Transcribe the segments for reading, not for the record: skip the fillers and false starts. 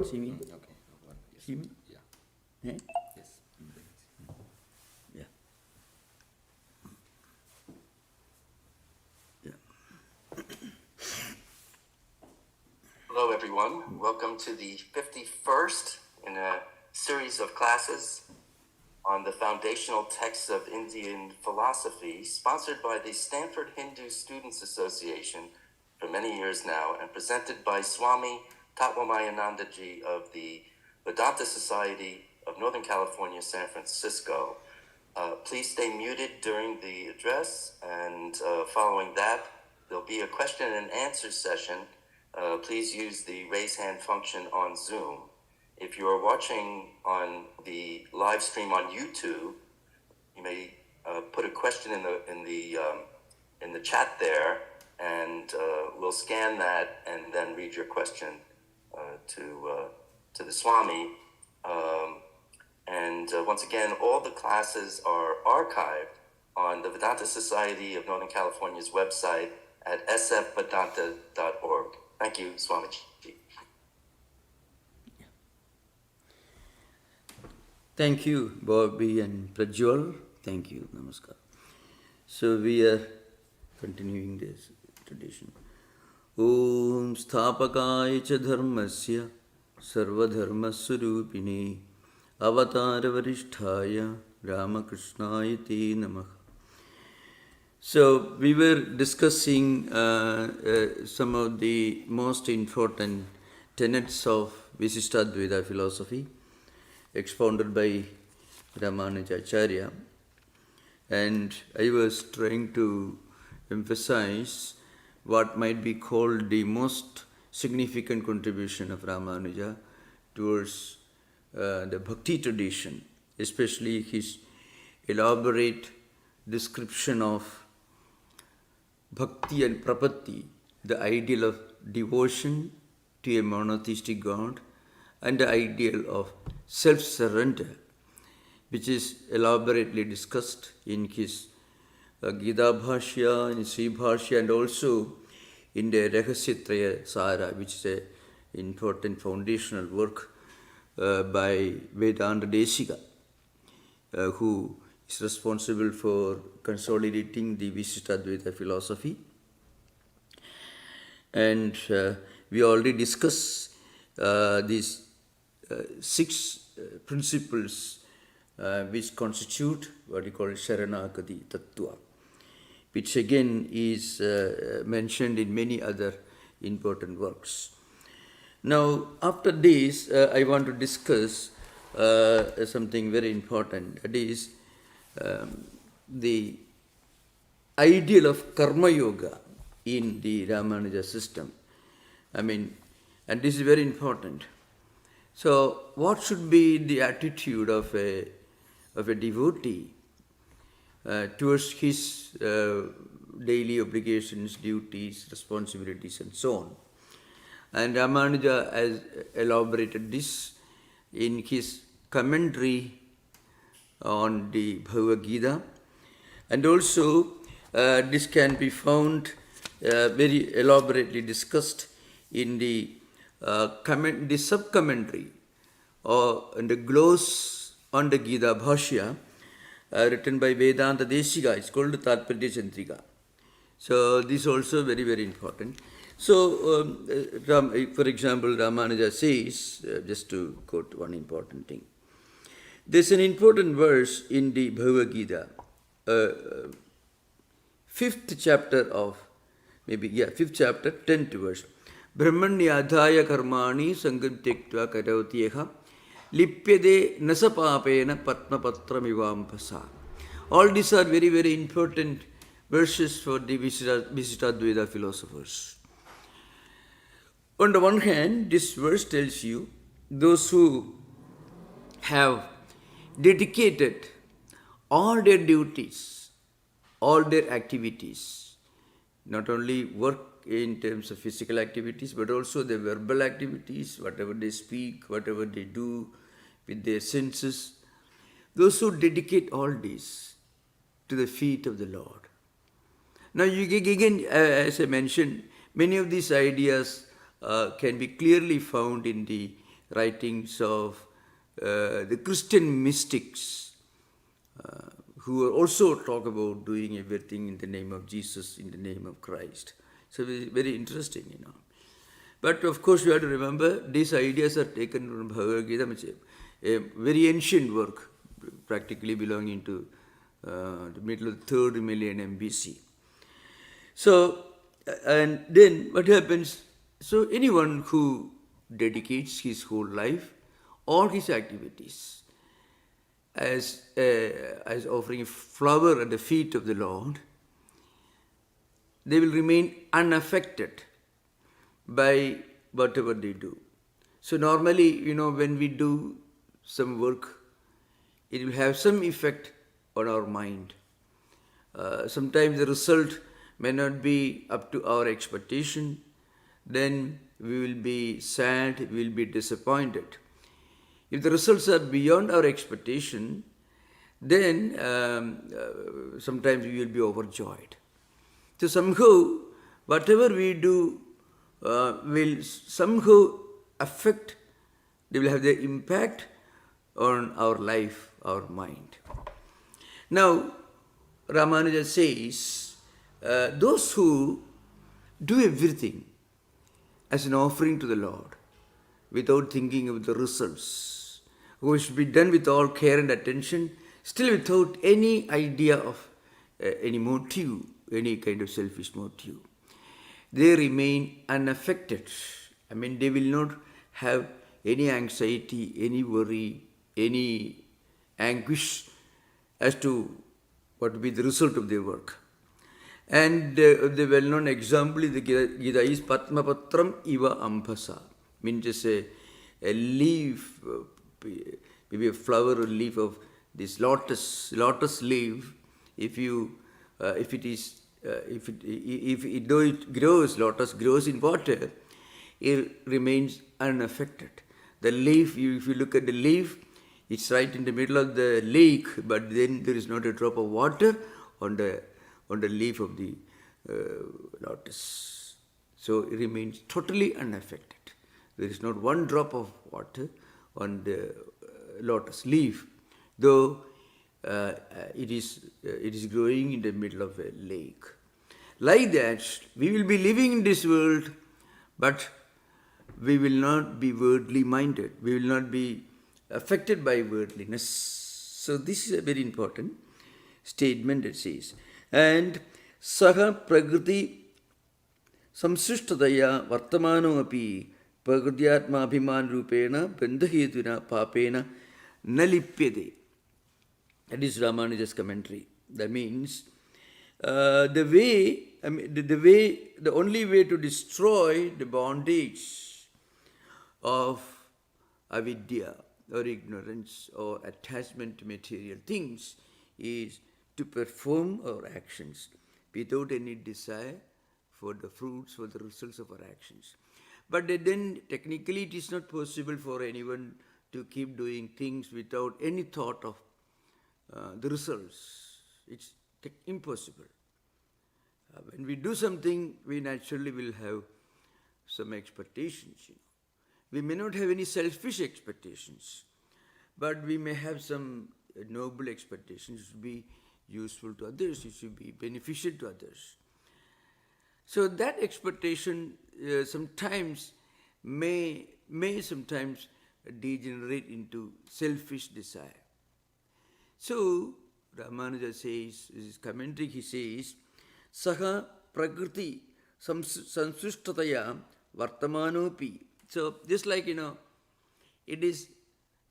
See me? Okay. Yes. See me? Yeah. Eh? Yes. Yeah. Yeah. Hello, everyone. Welcome to the 51st in a series of classes on the foundational texts of Indian philosophy, sponsored by the Stanford Hindu Students Association for many years now, and presented by Swami Tattwamayanandaji of the Vedanta Society of Northern California, San Francisco. Please stay muted during the address, and following that, there'll be a question and answer session. Please use the raise hand function on Zoom. If you are watching on the live stream on YouTube, you may put a question in the chat there, and we'll scan that and then read your question to the Swami. Once again, all the classes are archived on the Vedanta Society of Northern California's website at sfvedanta.org. Thank you, Swamiji. Thank you, Bobby and Prajwal. Thank you. Namaskar. So we are continuing this tradition. Om Sthapakaya cha dharmasya sarvadharmaswarupine avatara varisthaya Ramakrishnaya te namah. So we were discussing some of the most important tenets of Viśiṣṭādvaita philosophy, expounded by RāMANUJA'S, and I was trying to emphasize what might be called the most significant contribution of RāMANUJA towards the bhakti tradition, especially his elaborate description of bhakti and prapatti, the ideal of devotion to a monotheistic God, and the ideal of self-surrender, which is elaborately discussed in his Gita Bhashya, in Sri Bhashya, and also in the Rahasyatraya Sara, which is an important foundational work by Vedanta Desika, who is responsible for consolidating the Viśiṣṭādvaita philosophy. And we already discussed these 6 principles which constitute what we call Sharanagati Tattva, which again is mentioned in many other important works. Now, after this, I want to discuss something very important, that is the ideal of Karma Yoga in the RāMANUJA system. And this is very important. So, what should be the attitude of a devotee towards his daily obligations, duties, responsibilities, and so on? And RāMANUJA has elaborated this in his commentary on the Bhagavad Gita, and also this can be found very elaborately discussed in the sub-commentary and the gloss on the Gita Bhashya written by Vedanta Desika. It's called Tatparya Chandrika. So this is also very, very important. So, for example, RāMANUJA says, just to quote one important thing, there's an important verse in the Bhagavad Gita, 5th chapter of, 5th chapter, 10th verse. Brahmanyadhaya karmani sangam tektva karotyeha lipyade nasapapena patmapatramivambasa. All these are very, very important verses for the Viśiṣṭādvaita philosophers. On the one hand, this verse tells you those who have dedicated all their duties, all their activities, not only work in terms of physical activities, but also the verbal activities, whatever they speak, whatever they do with their senses, those who dedicate all this to the feet of the Lord. Now, again, as I mentioned, many of these ideas can be clearly found in the writings of the Christian mystics who also talk about doing everything in the name of Jesus, in the name of Christ. So very, very interesting, But of course, you have to remember, these ideas are taken from Bhagavad Gita, which is a very ancient work, practically belonging to the middle of the 3rd millennium BC. So, and then what happens? So anyone who dedicates his whole life, all his activities, as offering a flower at the feet of the Lord, they will remain unaffected by whatever they do. So normally, when we do some work, it will have some effect on our mind. Sometimes the result may not be up to our expectation. Then we will be sad, we will be disappointed. If the results are beyond our expectation, then sometimes we will be overjoyed. So somehow, whatever we do will somehow affect, they will have their impact on our life, our mind. Now, Ramanuja says, those who do everything as an offering to the Lord, without thinking of the results, who should be done with all care and attention, still without any idea of any motive, any kind of selfish motive, they remain unaffected. They will not have any anxiety, any worry, any anguish as to what will be the result of their work. And the well-known example in the Gita is Padmapatram iva ambasa, means just a leaf, maybe a flower or leaf of this lotus leaf. If though it grows, lotus grows in water, it remains unaffected. The leaf, if you look at the leaf, it's right in the middle of the lake, but then there is not a drop of water on the leaf of the lotus. So it remains totally unaffected. There is not one drop of water on the lotus leaf, though it is growing in the middle of a lake. Like that, we will be living in this world, but we will not be worldly minded. We will not be affected by worldliness. So this is a very important statement, it says. And saha prakriti samsrishtadaya vartamano api prakrtyatma abhiman rupena bandhahetuna papena nalipyade. That is Ramanuja's commentary. That means the only way to destroy the bondage of avidya or ignorance or attachment to material things is to perform our actions without any desire for the fruits, for the results of our actions. But then technically it is not possible for anyone to keep doing things without any thought of the results. It's impossible. When we do something, we naturally will have some expectations. We may not have any selfish expectations, but we may have some noble expectations. It should be useful to others. It should be beneficial to others. So that expectation sometimes may sometimes degenerate into selfish desire. So Ramanuja says, in his commentary, he says, Saha prakriti samsrishtadaya vartamanopi. So just like, it is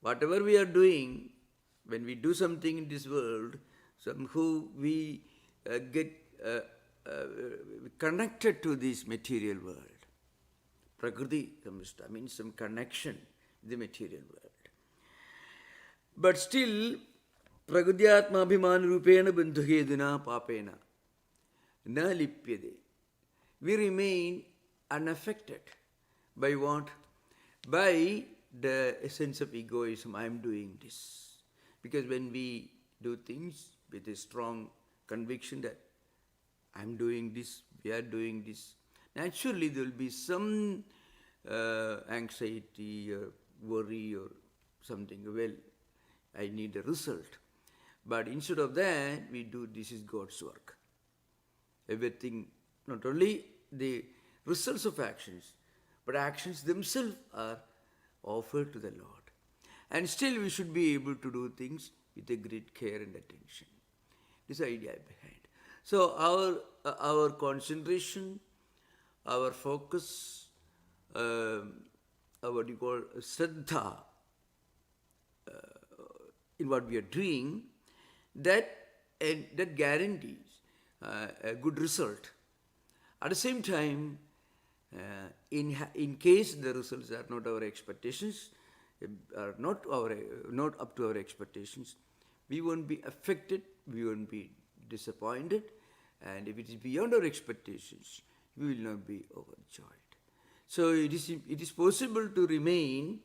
whatever we are doing, when we do something in this world, somehow we get connected to this material world. Prakriti samsrishtha means some connection with the material world. But still, prakrtyatma abhiman rupena bandhuheduna papena na lipyade. We remain unaffected by what? By the essence of egoism. I am doing this. Because when we do things with a strong conviction that I am doing this, we are doing this, naturally there will be some anxiety, worry or something. Well, I need a result. But instead of that, we do this is God's work. Everything, not only the results of actions, but actions themselves are offered to the Lord. And still we should be able to do things with a great care and attention. This is the idea behind. So our concentration, our focus, what you call Shraddha, in what we are doing, that guarantees a good result. At the same time, in case the results are not our expectations, are not up to our expectations, we won't be affected, we won't be disappointed, and if it is beyond our expectations, we will not be overjoyed. So it is possible to remain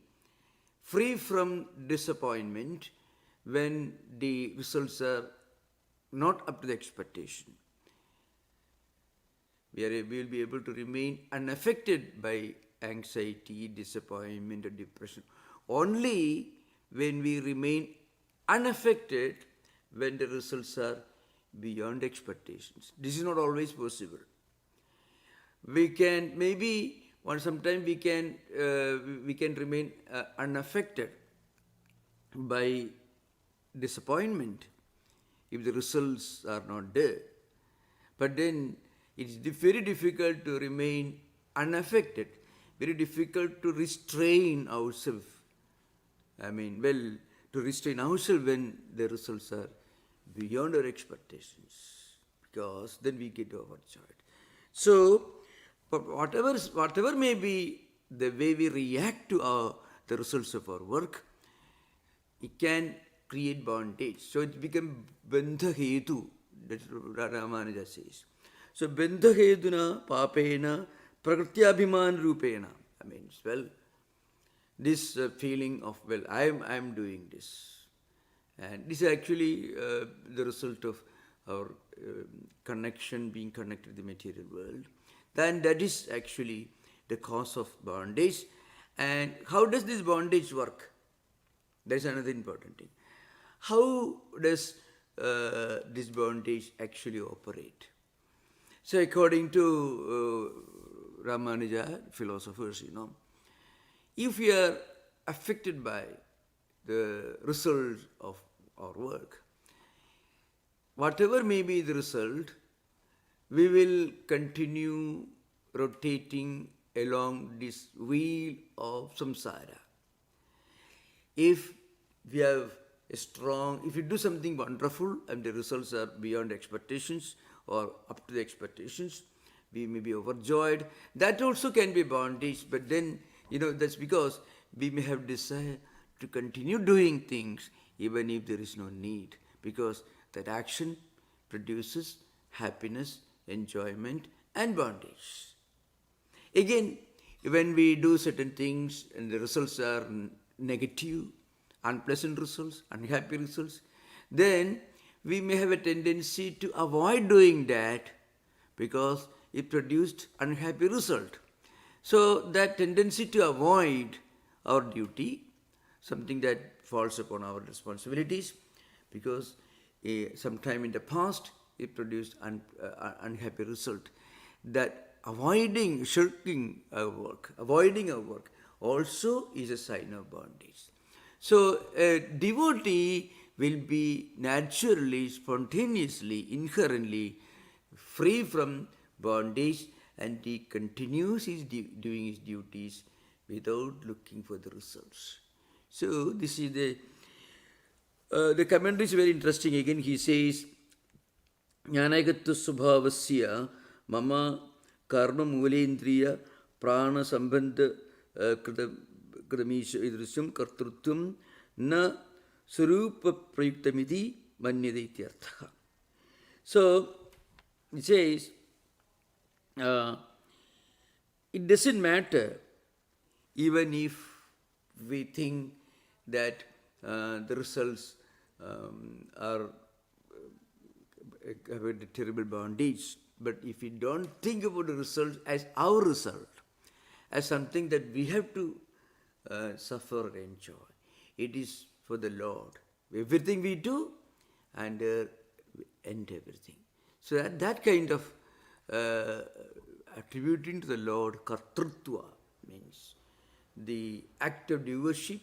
free from disappointment when the results are not up to the expectation. We will be able to remain unaffected by anxiety, disappointment, or depression only when we remain unaffected when the results are beyond expectations. This is not always possible. We can maybe sometimes we can remain unaffected by disappointment if the results are not there. But then it is very difficult to remain unaffected, very difficult to restrain ourselves. To restrain ourselves when the results are beyond our expectations, because then we get overjoyed. So, whatever may be the way we react to the results of our work, it can create bondage. So it becomes bandha hetu, that's what RāMāNUJā says. So bandha heduna papena prakrtyabhiman rupena. This feeling of, I am doing this. And this is actually the result of our being connected to the material world. Then that is actually the cause of bondage. And how does this bondage work? That is another important thing. How does this bondage actually operate? So according to RāMāNUJā, philosophers, if we are affected by the result of our work, whatever may be the result, we will continue rotating along this wheel of samsara. If we have if you do something wonderful and the results are beyond expectations or up to the expectations, we may be overjoyed. That also can be bondage, but then, that's because we may have desire to continue doing things even if there is no need, because that action produces happiness, enjoyment, and bondage. Again, when we do certain things and the results are negative, unpleasant results, unhappy results, then we may have a tendency to avoid doing that because it produced unhappy result. So that tendency to avoid our duty, something that falls upon our responsibilities, because sometime in the past it produced unhappy result. That shirking our work, avoiding our work also is a sign of bondage. So a devotee will be naturally, spontaneously, inherently free from bondage, and he continues doing his duties without looking for the results. So this is the commentary is very interesting. Again he says, Jnanagatva subhavasya mama karma mulendriya prana sambandha kradamisha idrisam kartrutvam na sarupa prayuktamidi manyade ityartha. So it says, it doesn't matter even if we think that the results are have a terrible bondage, but if we don't think about the results as our result, as something that we have to suffer or enjoy. It is for the Lord. Everything we do, and we end everything. So that kind of attributing to the Lord kartrutva means the act of worship,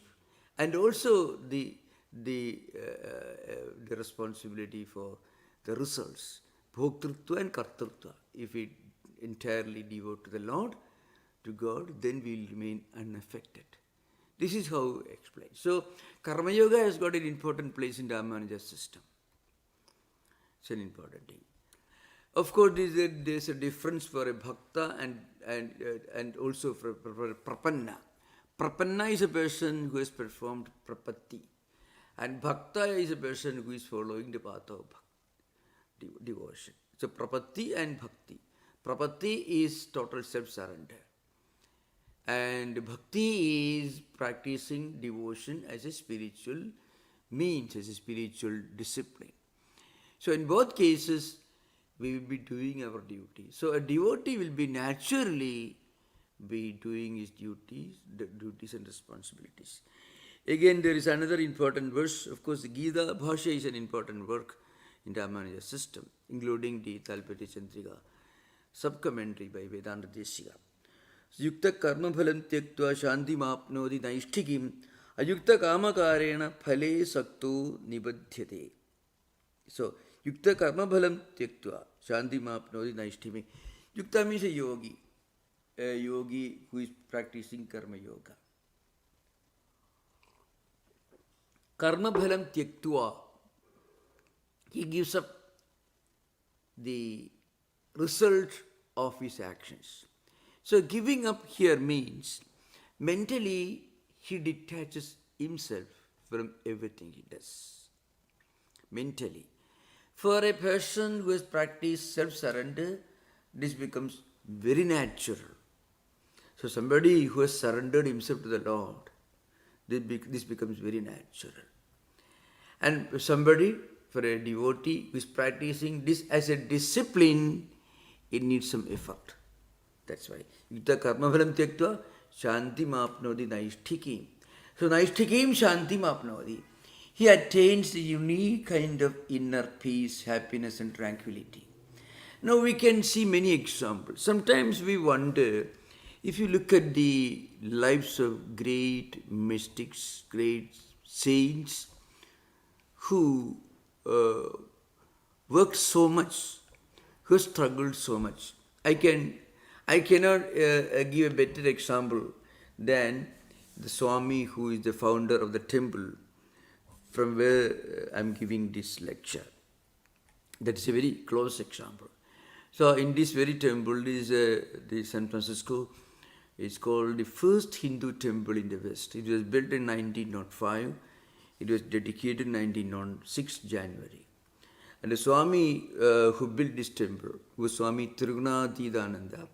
and also the responsibility for the results, bhoktrutva and kartrutva. If we entirely devote to the Lord, to God, then we will remain unaffected. This is how explained. So Karma Yoga has got an important place in RāMāNUJA'S system. It's an important thing. Of course, there's a difference for a bhakta and also for prapanna. Prapanna is a person who has performed prapatti, and bhakta is a person who is following the path of devotion. So prapatti and bhakti. Prapatti is total self-surrender, and bhakti is practicing devotion as a spiritual means, as a spiritual discipline. So in both cases, we will be doing our duty. So a devotee will be naturally be doing his duties and responsibilities. Again, there is another important verse. Of course, the Gita Bhashya is an important work in RāMāNUJA'S system, including the Talpati Chandrika sub-commentary by Vedanta Deshika. Yukta karma phalam tyaktva shanti mapnodi naishtikim ayukta kamakarena phale sakto nibadhyate. So, yukta karma phalam tyaktva shanti mapnodi naishtikim. Yukta means a yogi who is practicing karma yoga. Karma phalam tyaktva, he gives up the result of his actions. So giving up here means mentally he detaches himself from everything he does. Mentally. For a person who has practiced self-surrender, this becomes very natural. So somebody who has surrendered himself to the Lord, this becomes very natural. And somebody, for a devotee who is practicing this as a discipline, it needs some effort. That's why. Yukta karma phalam tyaktva shanti mapnodi naishtikim. So naishtikim shanti mapnodi. He attains the unique kind of inner peace, happiness and tranquility. Now we can see many examples. Sometimes we wonder, if you look at the lives of great mystics, great saints who worked so much, who struggled so much. I cannot give a better example than the Swami, who is the founder of the temple from where I am giving this lecture. That is a very close example. So in this very temple, the San Francisco, is called the first Hindu temple in the West. It was built in 1905. It was dedicated in 1906 January. And the Swami who built this temple was Swami Tirunathidananda,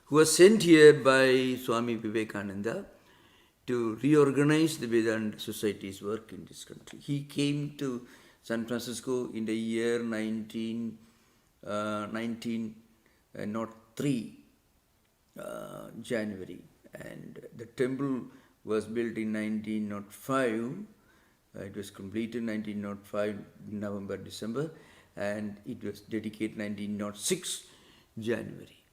who was sent here by Swami Vivekananda to reorganize the Vedanta Society's work in this country. He came to San Francisco in the year 1903 January, and the temple was built in 1905. It was completed in 1905 November, December, and it was dedicated 1906 January.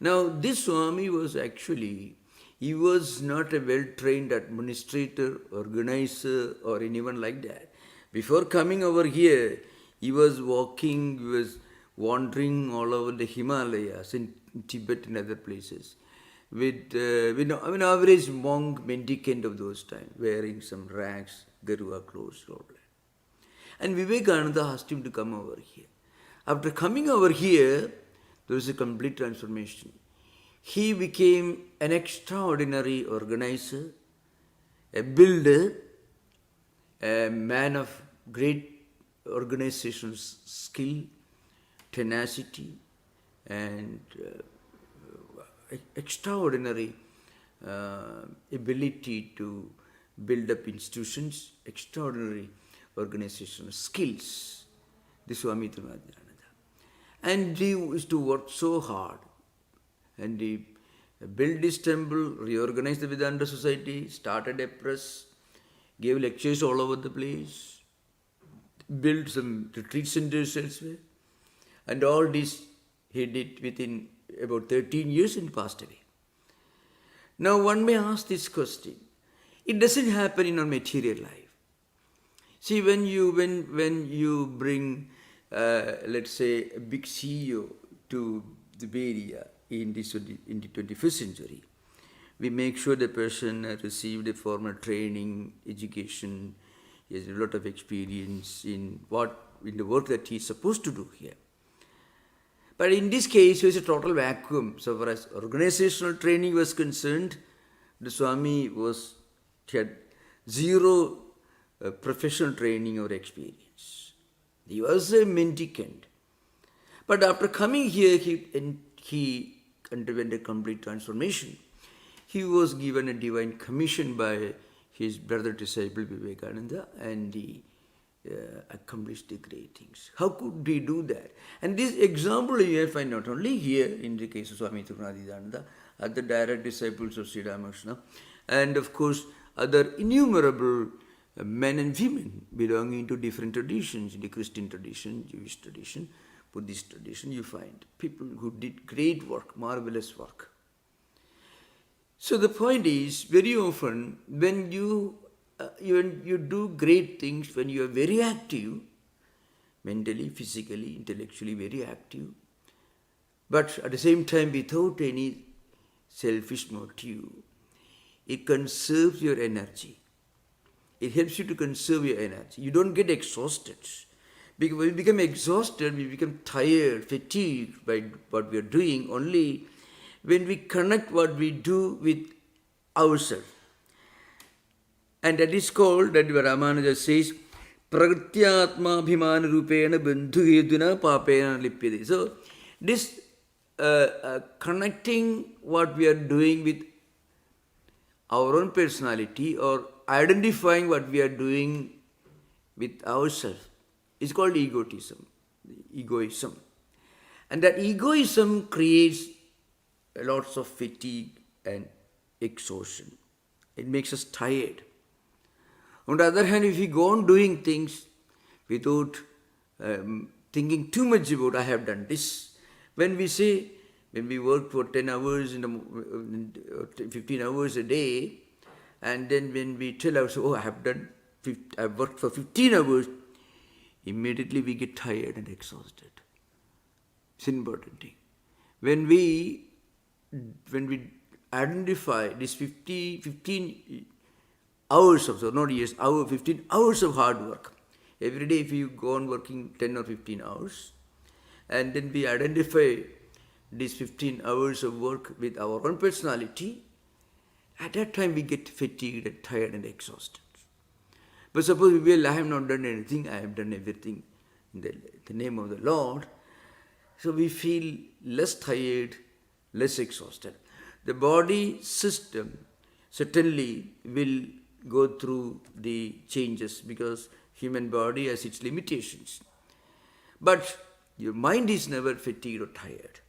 Now this Swami was actually, he was not a well-trained administrator, organizer or anyone like that. Before coming over here, he was walking, he was wandering all over the Himalayas, in Tibet and other places, with an average monk mendicant of those times, wearing some rags, Garua clothes, all that. And Vivekananda asked him to come over here. After coming over here, there was a complete transformation. He became an extraordinary organizer, a builder, a man of great organizational skill, tenacity, and extraordinary ability to build up institutions, extraordinary organizational skills, the Swami Tirunathidananda. And he used to work so hard, and he built this temple, reorganized the Vedanta society, started a press, gave lectures all over the place, built some retreat centers elsewhere, and all this he did within about 13 years and passed away. Now one may ask this question. It doesn't happen in our material life. See, when you bring, let's say, a big CEO to the Bay Area in the 21st century, we make sure the person received a formal training, education, he has a lot of experience in the work that he is supposed to do here. But in this case, there is a total vacuum. So far as organizational training was concerned, the Swami had zero professional training or experience. He was a mendicant. But after coming here, he underwent a complete transformation. He was given a divine commission by his brother disciple Vivekananda, and he accomplished the great things. How could he do that? And this example you find not only here in the case of Swami Tattwamayanandaji, other direct disciples of Sri Ramakrishna, and of course other innumerable men and women belonging to different traditions, in the Christian tradition, Jewish tradition, Buddhist tradition, you find people who did great work, marvelous work. So the point is, very often when you do great things, when you are very active, mentally, physically, intellectually very active, but at the same time without any selfish motive, it conserves your energy. It helps you to conserve your energy. You don't get exhausted. Because when we become exhausted, we become tired, fatigued by what we are doing only when we connect what we do with ourselves. And that is called, that RāMāNUJA says, prakrtyātmābhimāna rūpena bandhuheduna pāpena lipyate. So this connecting what we are doing with our own personality, or identifying what we are doing with ourselves, is called egotism. And that egoism creates lots of fatigue and exhaustion. It makes us tired. On the other hand, if we go on doing things without thinking too much about, I have done this. When we work for 10 hours, 15 hours a day, and then when we tell ourselves, I've worked for 15 hours, immediately we get tired and exhausted. It's an important thing. When we identify this 15 hours of, so not years, 15 hours of hard work. Every day if you go on working 10 or 15 hours, and then we identify these 15 hours of work with our own personality, at that time we get fatigued and tired and exhausted. But suppose we feel, I have not done anything, I have done everything in the name of the Lord, so we feel less tired, less exhausted. The body system certainly will go through the changes because human body has its limitations. But your mind is never fatigued or tired.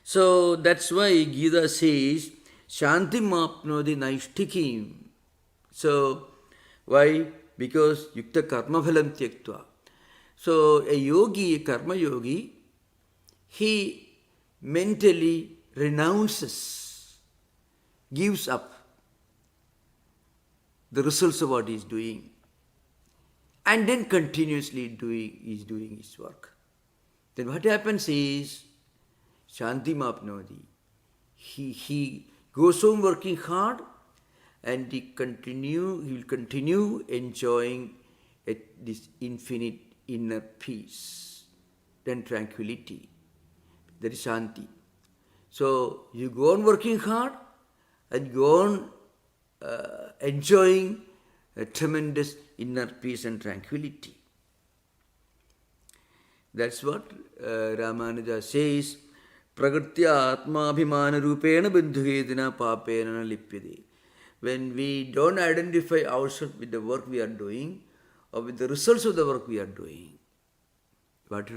So that's why Gita says, Shantim apnodi naishtikim. So why? Because yukta karma phalam tyaktva. So a yogi, a karma yogi, he mentally renounces, gives up the results of what he is doing, and then continuously is doing his work. Then what happens is, Shanti Mapnodi. He goes on working hard, and he will continue enjoying this infinite inner peace, then tranquility. That is Shanti. So you go on working hard and go on enjoying a tremendous inner peace and tranquility. That's what RāMāNUJA says, Prakritya Atma Abhimana Rupena Bandhuhedina Papena Lipyade. When we don't identify ourselves with the work we are doing or with the results of the work we are doing, what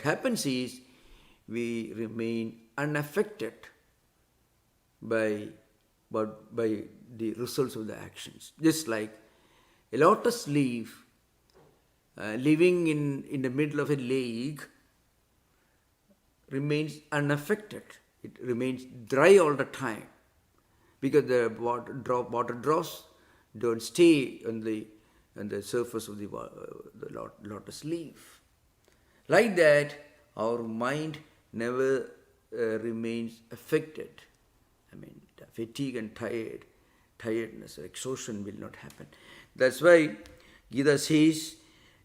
happens is, we remain unaffected by the results of the actions. Just like a lotus leaf living in the middle of a lake remains unaffected. It remains dry all the time because the water drops don't stay on the surface of the lotus leaf. Like that, our mind never remains affected. I mean, fatigue and tiredness or exhaustion will not happen. That's why Gita says,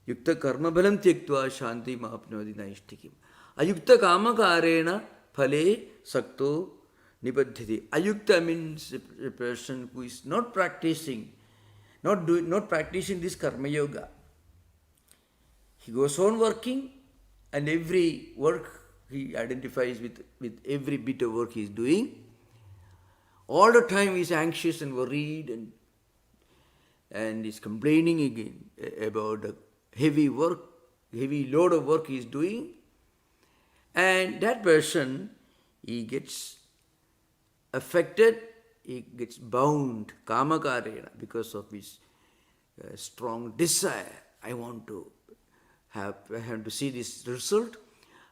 Yukta karma bhalam tyaktva shanti mahapnodi naishtikim. Ayukta kama karena phale sakto nipaddhiti. Ayukta means a person who is not practicing, not practicing this karma yoga. He goes on working, and every work he identifies with every bit of work he is doing. All the time he is anxious and worried and is complaining again about the heavy load of work he is doing. And that person, he gets affected, he gets bound, kamakarena, because of his strong desire. I want to see this result.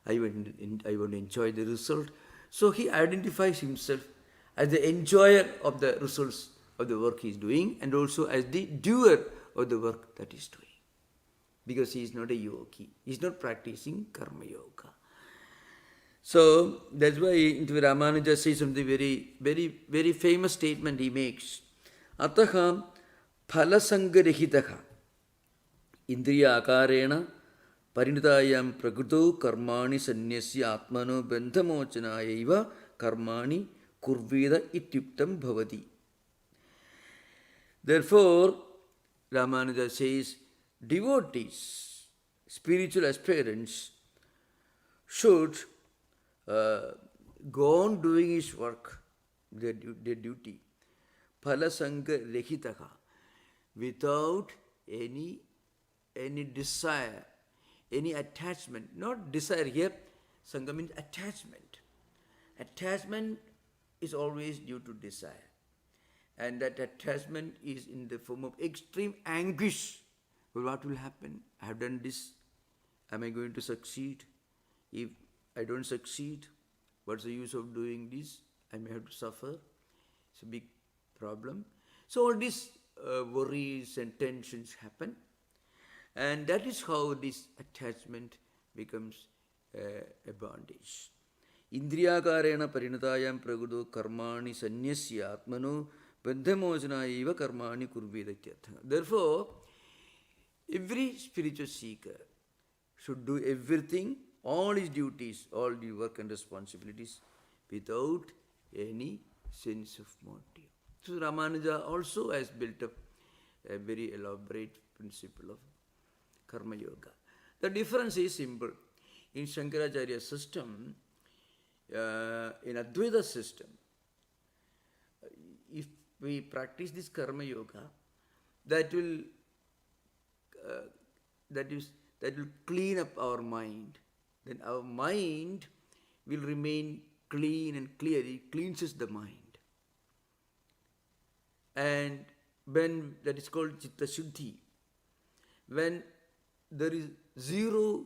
I want to enjoy the result. So he identifies himself as the enjoyer of the results of the work he is doing, and also as the doer of the work that he is doing. Because he is not a yogi. He is not practicing karma yoga. So that's why RāMāNUJā says something very, very, very famous statement he makes. Ataha phalasangarehitaha indriya akarena parinitayam prakrito karmani sanyasya atmano bandhamochanayaiva karmani kurveda ityuktam bhavati. Therefore, RāMāNUJā says, devotees, spiritual aspirants should go on doing his work, their duty, phalasanga rehitaha, without any desire, any attachment. Not desire here, sangha means attachment. Attachment is always due to desire. And that attachment is in the form of extreme anguish. Well, what will happen? I have done this. Am I going to succeed? If I don't succeed, what's the use of doing this? I may have to suffer. It's a big problem. So all these worries and tensions happen. And that is how this attachment becomes a bondage. Indriyakarena parinatayam pragudo karmani sanyasya atmano bandhamochanayaiva karmani kurvedatyartha. Therefore, every spiritual seeker should do everything, all his duties, all the work and responsibilities without any sense of motive. So RāMāNUJā also has built up a very elaborate principle of karma yoga. The difference is simple. In Shankaracharya's system, in Advaita system, if we practice this karma yoga, that will clean up our mind. Then our mind will remain clean and clear. It cleanses the mind. And when that is called Chitta Shuddhi, when there is zero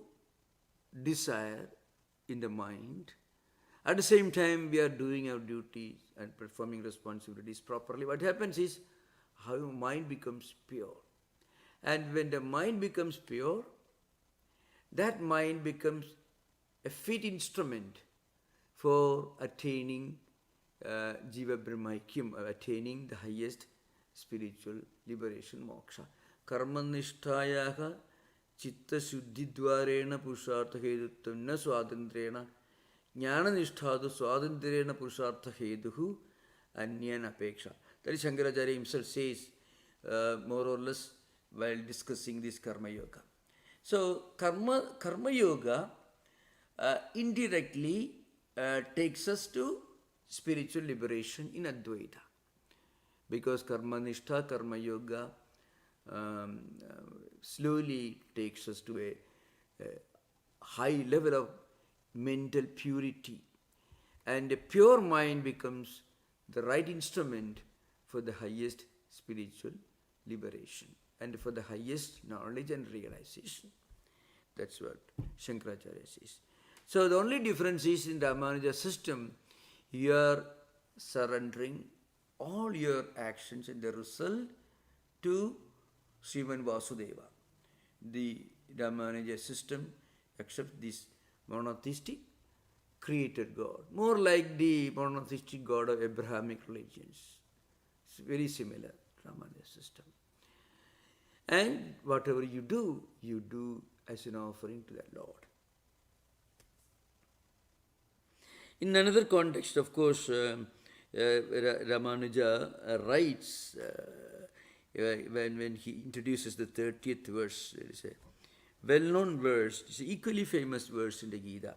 desire in the mind, at the same time we are doing our duties and performing responsibilities properly, what happens is our mind becomes pure. And when the mind becomes pure, that mind becomes a fit instrument for attaining Jiva Brahmaikyam, attaining the highest spiritual liberation, moksha. Karmanishtayaha chitta shuddhidvarena purushartha heduttam na swatantrena jnananishtadu swatantrena purushartha heduhu anyan apeksha. That is Shankaracharya himself says more or less while discussing this karma yoga. So karma yoga indirectly takes us to spiritual liberation in Advaita. Because karma nishtha, karma yoga slowly takes us to a high level of mental purity. And a pure mind becomes the right instrument for the highest spiritual liberation and for the highest knowledge and realization. That's what Shankaracharya says. So the only difference is in the RāMāNUJA system, you are surrendering all your actions and the result to Sriman Vasudeva. The RāMāNUJA system accepts this monotheistic created God, more like the monotheistic God of Abrahamic religions. It's very similar to RāMāNUJA system. And whatever you do as an offering to the Lord. In another context, of course, Ramanuja writes, when he introduces the 30th verse, there is a well-known verse, it's an equally famous verse in the Gita.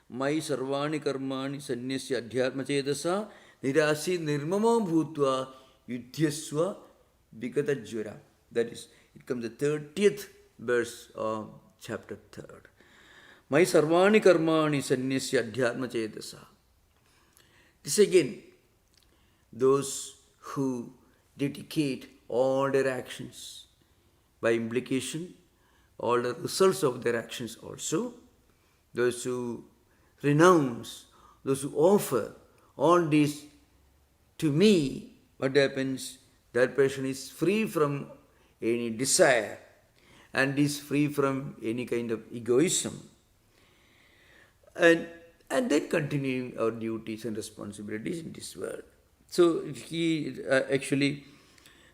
Mai sarvani karmani sanyasya adhyatma chedasa nirasi nirmamo bhutva yudhyasva vigatajvara. That is, it comes the 30th verse of chapter 3rd. Mai sarvani karmani sanyasya adhyatma chedasa. This again, those who dedicate all their actions, by implication, all the results of their actions also, those who renounce, those who offer all this to me, what happens? That person is free from any desire and is free from any kind of egoism. And then continuing our duties and responsibilities in this world. So he actually,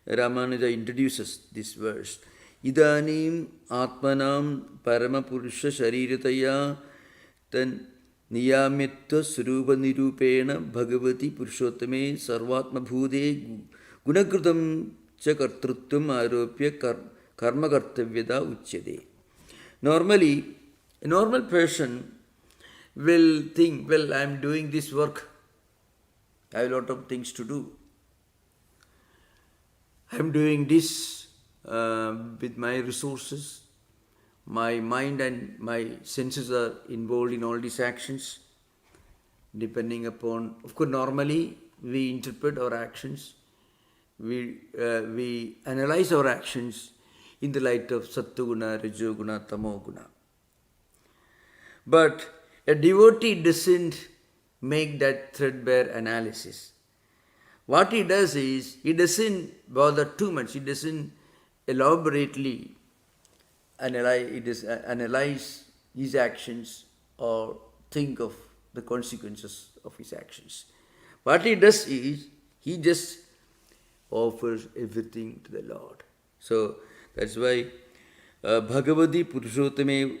Ramanuja introduces this verse. Idanim atmanam paramapurusha sharirataya tan niyamitva surupa nirupena bhagavati purushottame sarvatma bhude gunakrutam cha kartrutvam aropya karma kartavyada uchyade. Normally, a normal person will think, well, I am doing this work. I have a lot of things to do. I am doing this with my resources. My mind and my senses are involved in all these actions. Depending upon, of course, normally we interpret our actions. We analyze our actions in the light of Sattva-guna, Rajo-guna, Tamo-guna. But a devotee doesn't make that threadbare analysis. What he does is, he doesn't bother too much, he doesn't elaborately analyze his actions or think of the consequences of his actions. What he does is, he just offers everything to the Lord. So, that's why Bhagavati Purushottame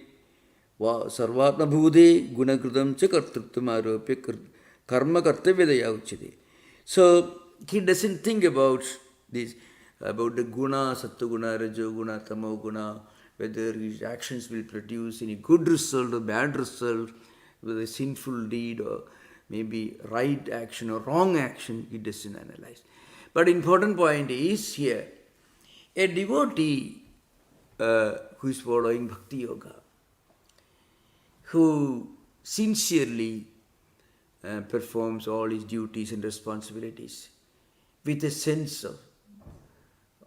Sarvatma Bhude Gunakrutam cha Kartrutvam Aropya Karma Kartavyadaya Uchyate. So he doesn't think about this, about the guna, Sattva-guna, Rajo-guna, Tamo-guna, whether his actions will produce any good result or bad result, whether a sinful deed or maybe right action or wrong action, he doesn't analyze. But important point is here, a devotee who is following Bhakti Yoga, who sincerely performs all his duties and responsibilities with a sense of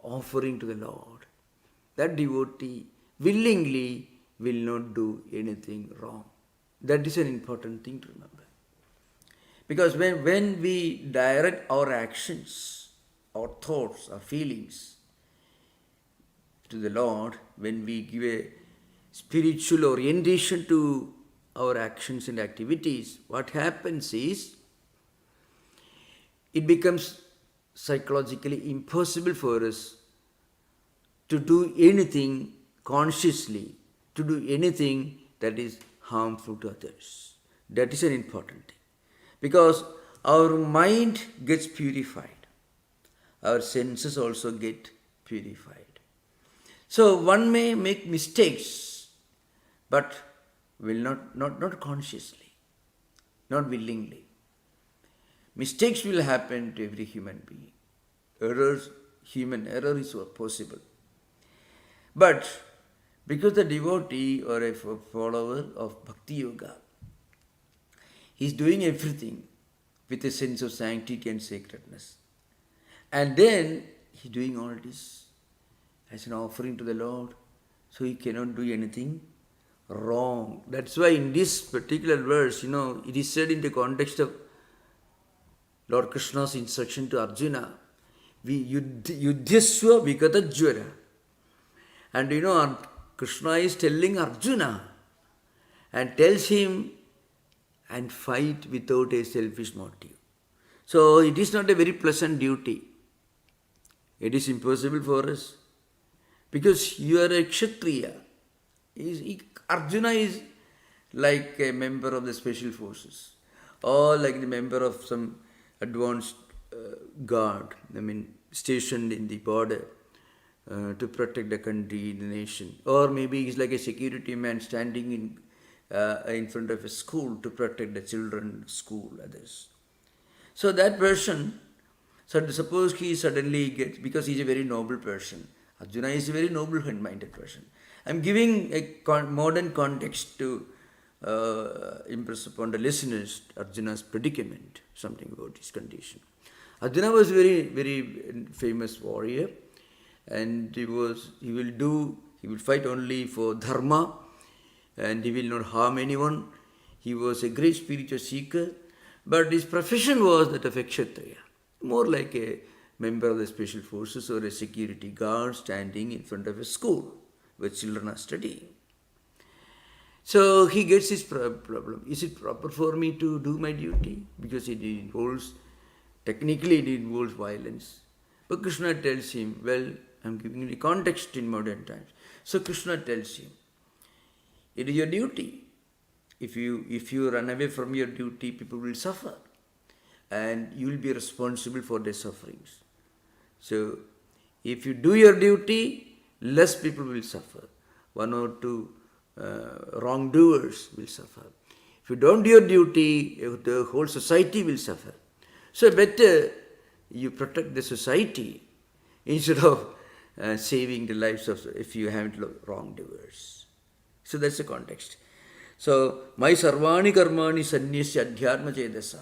offering to the Lord, that devotee willingly will not do anything wrong. That is an important thing to remember. Because when we direct our actions, our thoughts, our feelings to the Lord, when we give a spiritual orientation to our actions and activities, what happens is, it becomes psychologically impossible for us to do anything consciously, to do anything that is harmful to others. That is an important thing. Because our mind gets purified. Our senses also get purified. So one may make mistakes, but will not consciously, not willingly. Mistakes will happen to every human being. Human error is possible. But because the devotee or a follower of Bhakti Yoga He's doing everything with a sense of sanctity and sacredness. And then he's doing all this as an offering to the Lord. So he cannot do anything wrong. That's why in this particular verse, it is said in the context of Lord Krishna's instruction to Arjuna, Yudhyasva Vikatajvara. And Krishna is telling Arjuna and tells him, and fight without a selfish motive. So it is not a very pleasant duty. It is impossible for us. Because you are a Kshatriya. Arjuna is like a member of the special forces, or like the member of some advanced guard, stationed in the border to protect the country, the nation. Or maybe he's like a security man standing in front of a school to protect the children, school, others. So that person, suppose he suddenly gets, because he's a very noble person. Arjuna is a very noble-minded person. I'm giving a modern context to impress upon the listeners Arjuna's predicament, something about his condition. Arjuna was a very, very famous warrior, and he will fight only for dharma, and he will not harm anyone. He was a great spiritual seeker, but his profession was that of a Kshatriya, more like a member of the special forces or a security guard standing in front of a school where children are studying. So he gets his problem. Is it proper for me to do my duty? Because technically it involves violence. But Krishna tells him, well, I'm giving you the context in modern times. So Krishna tells him, it is your duty. If you run away from your duty, people will suffer. And you will be responsible for their sufferings. So, if you do your duty, less people will suffer. One or two wrongdoers will suffer. If you don't do your duty, the whole society will suffer. So, better you protect the society instead of saving the lives of if you have wrongdoers. So, that's the context. So, my sarvani karmani sanyasya adhyatma chedasa.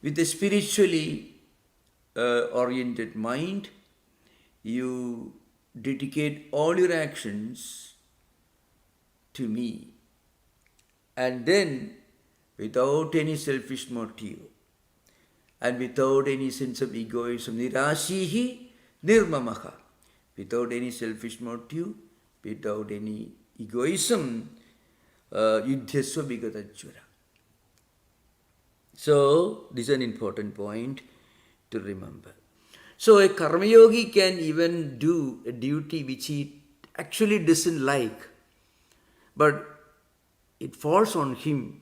With a spiritually oriented mind, you dedicate all your actions to me. And then, without any selfish motive, and without any sense of egoism, nirashihi nirmamaha, without any selfish motive, without any egoism, yudhyasva vigatajvara. So, this is an important point to remember. So, a karma yogi can even do a duty which he actually doesn't like, but it falls on him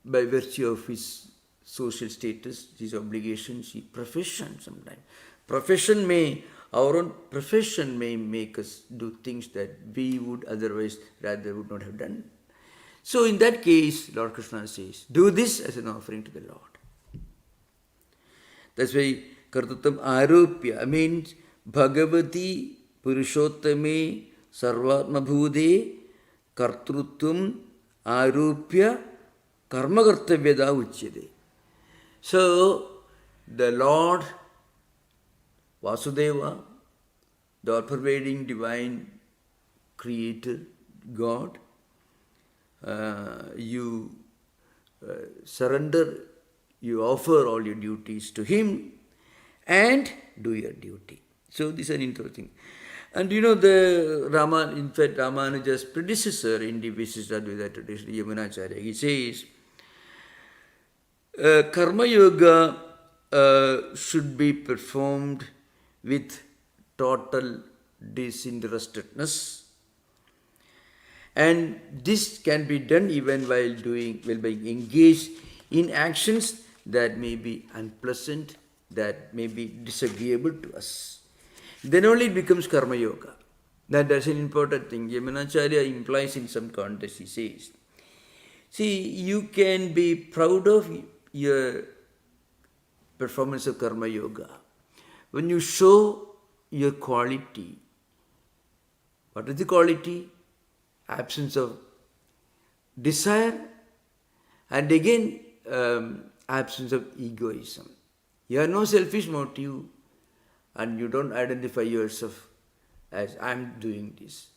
by virtue of his social status, his obligations, his profession sometimes. Our own profession may make us do things that we would otherwise rather would not have done. So in that case, Lord Krishna says, do this as an offering to the Lord. That's why Kartatvam Arupya means Bhagavati Purushottame Sarvatma Bhude Kartrutvam Arupya Karmakartavyada Uchyade. So the Lord Vasudeva, the all-pervading divine creator, God, you surrender, you offer all your duties to Him and do your duty. So this is an interesting. And in fact, RāMāNUJA'S predecessor in the Viśiṣṭādvaita tradition, Yamunacharya, he says, Karma Yoga should be performed with total disinterestedness. And this can be done even while being engaged in actions that may be unpleasant, that may be disagreeable to us. Then only it becomes karma yoga. That's an important thing. Yamunacharya implies in some context, he says, see, you can be proud of your performance of karma yoga when you show your quality. What is the quality? Absence of desire And again, absence of egoism. You have no selfish motive and you don't identify yourself as I'm doing this.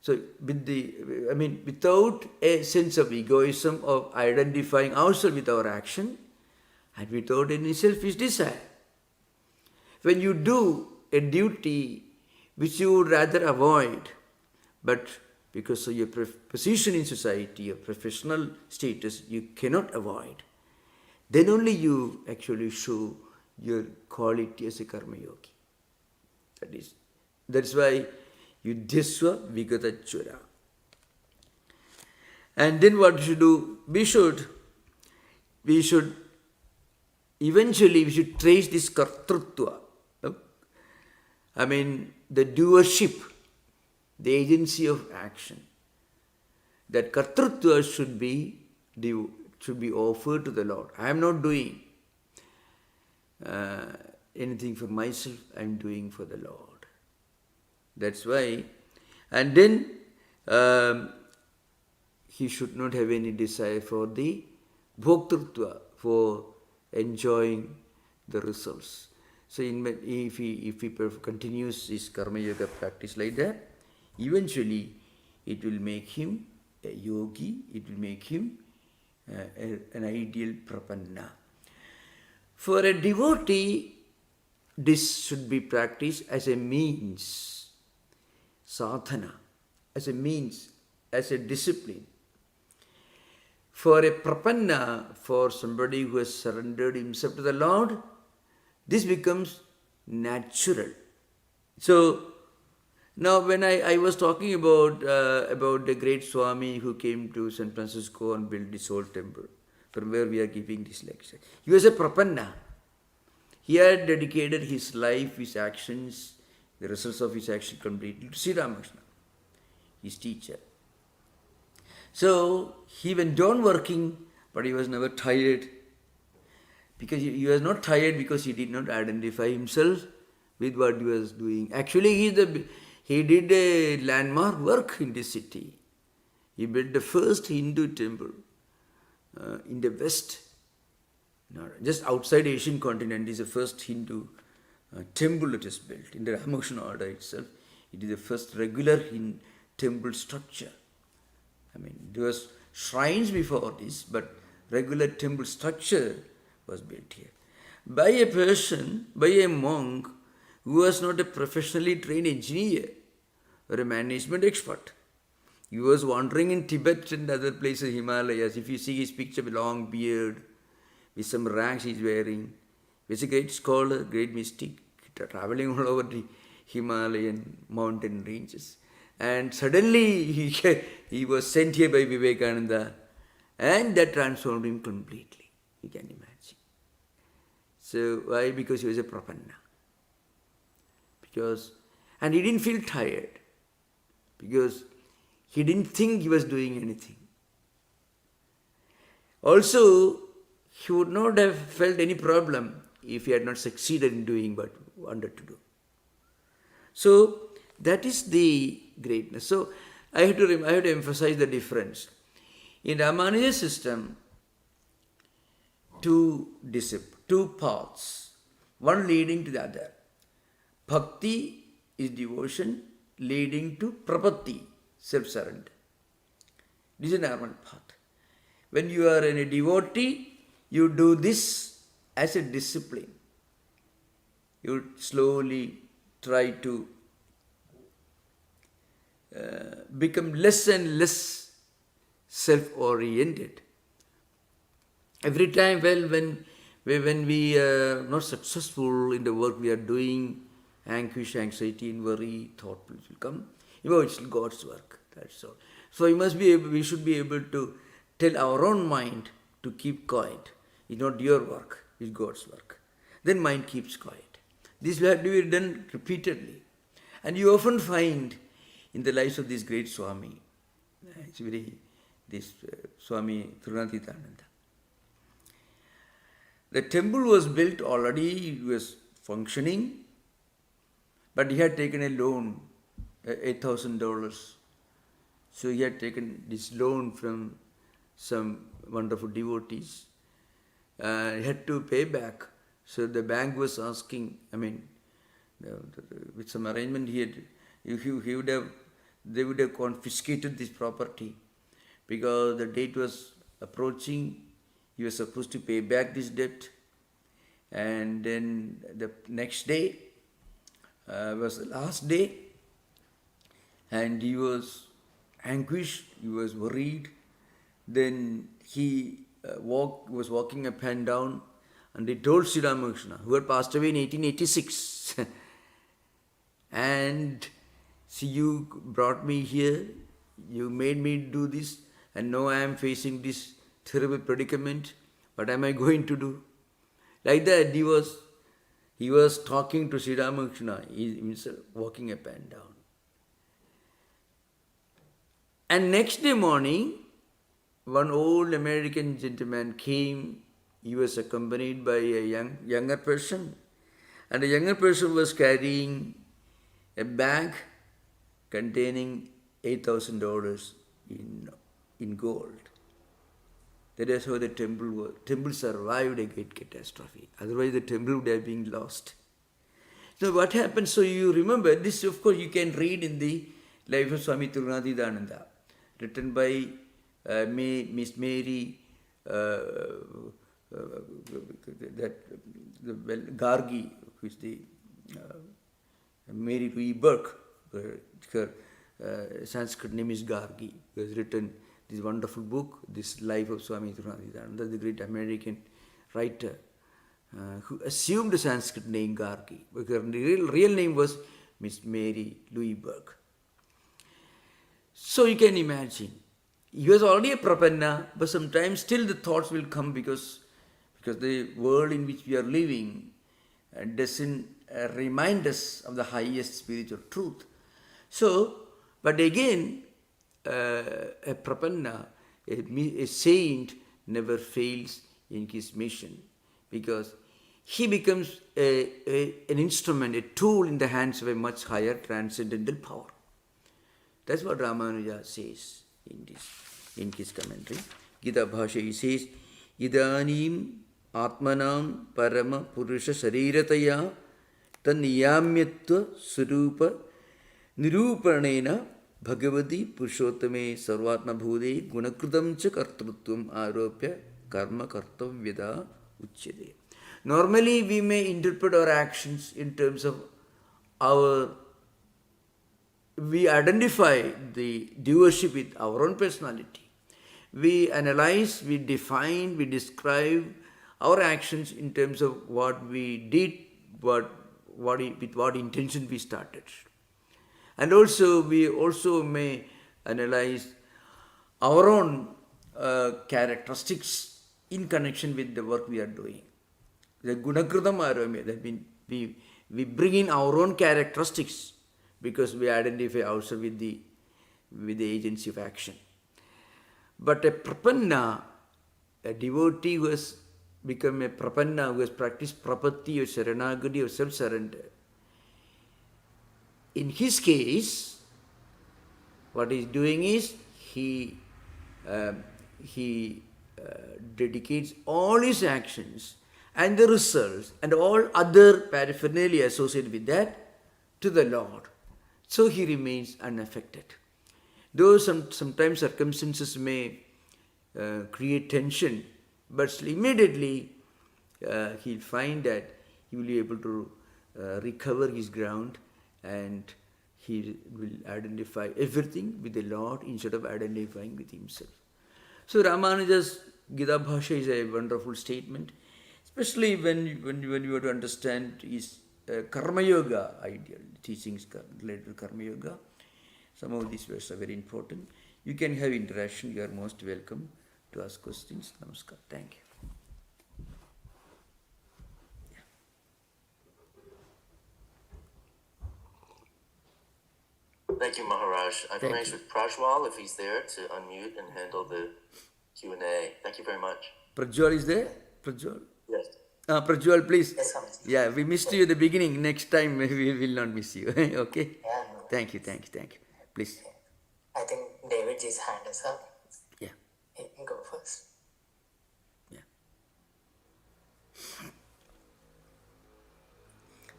So without a sense of egoism, of identifying ourselves with our action, and without any selfish desire. When you do a duty which you would rather avoid, but because of your position in society, your professional status, you cannot avoid, then only you actually show your quality as a karma yogi. That's why Yuddhyasva Vigatachura. And then what we should do? We should eventually trace this kartrutva. The doership, the agency of action. That kartrutva should be offered to the Lord. I am not doing anything for myself, I am doing for the Lord. That's why. And then he should not have any desire for the bhoktrutva, for enjoying the results. So if he continues his karma yoga practice like that, eventually it will make him a yogi, it will make him an ideal prapanna. For a devotee, this should be practiced as a means, sadhana, as a means, as a discipline. For a prapanna, for somebody who has surrendered himself to the Lord, this becomes natural. So now when I was talking about the great Swami who came to San Francisco and built this whole temple, from where we are giving this lecture. He was a prapanna. He had dedicated his life, his actions, the results of his action completely to Sri Ramakrishna, his teacher. So he went on working, but he was never tired. Because he was not tired because he did not identify himself with what he was doing. Actually, he did a landmark work in this city. He built the first Hindu temple in the West. Just outside Asian continent is the first Hindu temple that is built. In the Ramakrishna order itself, it is the first regular temple structure. There was shrines before this, but regular temple structure was built here. By a person, by a monk who was not a professionally trained engineer or a management expert. He was wandering in Tibet and other places, Himalayas. If you see his picture with long beard, with some rags he is wearing, he's a great scholar, great mystic, traveling all over the Himalayan mountain ranges. And suddenly he was sent here by Vivekananda, and that transformed him completely. You can imagine. So why? Because he was a prapanna. And he didn't feel tired, because he didn't think he was doing anything. Also, he would not have felt any problem if he had not succeeded in doing what he wanted to do. So that is the greatness. So I have to emphasize the difference. In RāMāNUJA system, two paths, one leading to the other. Bhakti is devotion leading to prapatti, self-surrender. This is a normal path. When you are a devotee, you do this as a discipline. You slowly try to become less and less self-oriented. Every time, when we are not successful in the work we are doing, anguish, anxiety, and worry, thought will come. It's God's work. That's all. So we should be able to tell our own mind to keep quiet. It's not your work, it's God's work. Then mind keeps quiet. This will have to be done repeatedly. And you often find in the lives of this great Swami, Swami Thurunathitananda. The temple was built already, it was functioning, but he had taken a loan, $8,000. So he had taken this loan from some wonderful devotees. He had to pay back. So the bank was asking, with some arrangement they would have confiscated this property because the date was approaching. He was supposed to pay back this debt. And then the next day was the last day, and he was anguished, he was worried. Then he was walking up and down, and he told Sri Ramakrishna, who had passed away in 1886, and see, you brought me here, you made me do this, and now I am facing this terrible predicament. What am I going to do? Like that, he was talking to Sri Ramakrishna, himself walking up and down. And next day morning, one old American gentleman came. He was accompanied by a younger person, and the younger person was carrying a bag containing $8,000 in gold. That is how the temple survived a great catastrophe. Otherwise the temple would have been lost. So what happened? So you remember, this of course you can read in the life of Swami Tattwamayanandaji, written by Miss Mary Gargi, who is the Mary Louis Burke. Her Sanskrit name is Gargi, who has written this wonderful book, this life of Swami Tattwamayanandaji, the great American writer, who assumed the Sanskrit name Gargi, because her real name was Miss Mary Louis Burke. So you can imagine, he was already a prapanna, but sometimes still the thoughts will come because the world in which we are living doesn't remind us of the highest spiritual truth. So, but again, a prapanna, a saint, never fails in his mission, because he becomes an instrument, a tool in the hands of a much higher transcendental power. That's what RāMāNUJā says in his commentary. Gita Bhashya, he says, Idanim Atmanam Parama Purusha Sharirataya Taniyamyatva Surupa Nirupanena Bhagavati Purushottame Sarvatma Bhude Gunakrutam Cha Kartrutvam Aropya Karma Kartam Vida Uchyade. Normally we may interpret our actions in terms of we identify the doership with our own personality. We analyze, we define, we describe our actions in terms of what we did, with what intention we started. And also, we also may analyze our own characteristics in connection with the work we are doing. The Gunakrutam Arame, that means we bring in our own characteristics because we identify ourselves with the agency of action. But a prapanna, a devotee who has become a prapanna, who has practiced prapatti or saranagati or self-surrender, in his case, what he is doing is he dedicates all his actions and the results and all other paraphernalia associated with that to the Lord. So he remains unaffected. Though sometimes circumstances may create tension, but immediately he'll find that he will be able to recover his ground, and he will identify everything with the Lord instead of identifying with himself. So RāMāNUJA'S Gita Bhashya is a wonderful statement, especially when you have to understand his Karma Yoga ideal, teachings related to Karma Yoga. Some of these words are very important. You can have interaction. You are most welcome to ask questions. Namaskar. Thank you. Thank you, Maharaj. I've arranged with Prajwal, if he's there, to unmute and handle the Q&A. Thank you very much. Prajwal is there? Prajwal? Yes. Prajwal, please. Yes, sir. Yeah, we missed you at the beginning. Next time we will not miss you. Okay? Yeah, no. Thank you. Please. I think David G's hand is up. Yeah. You can go first.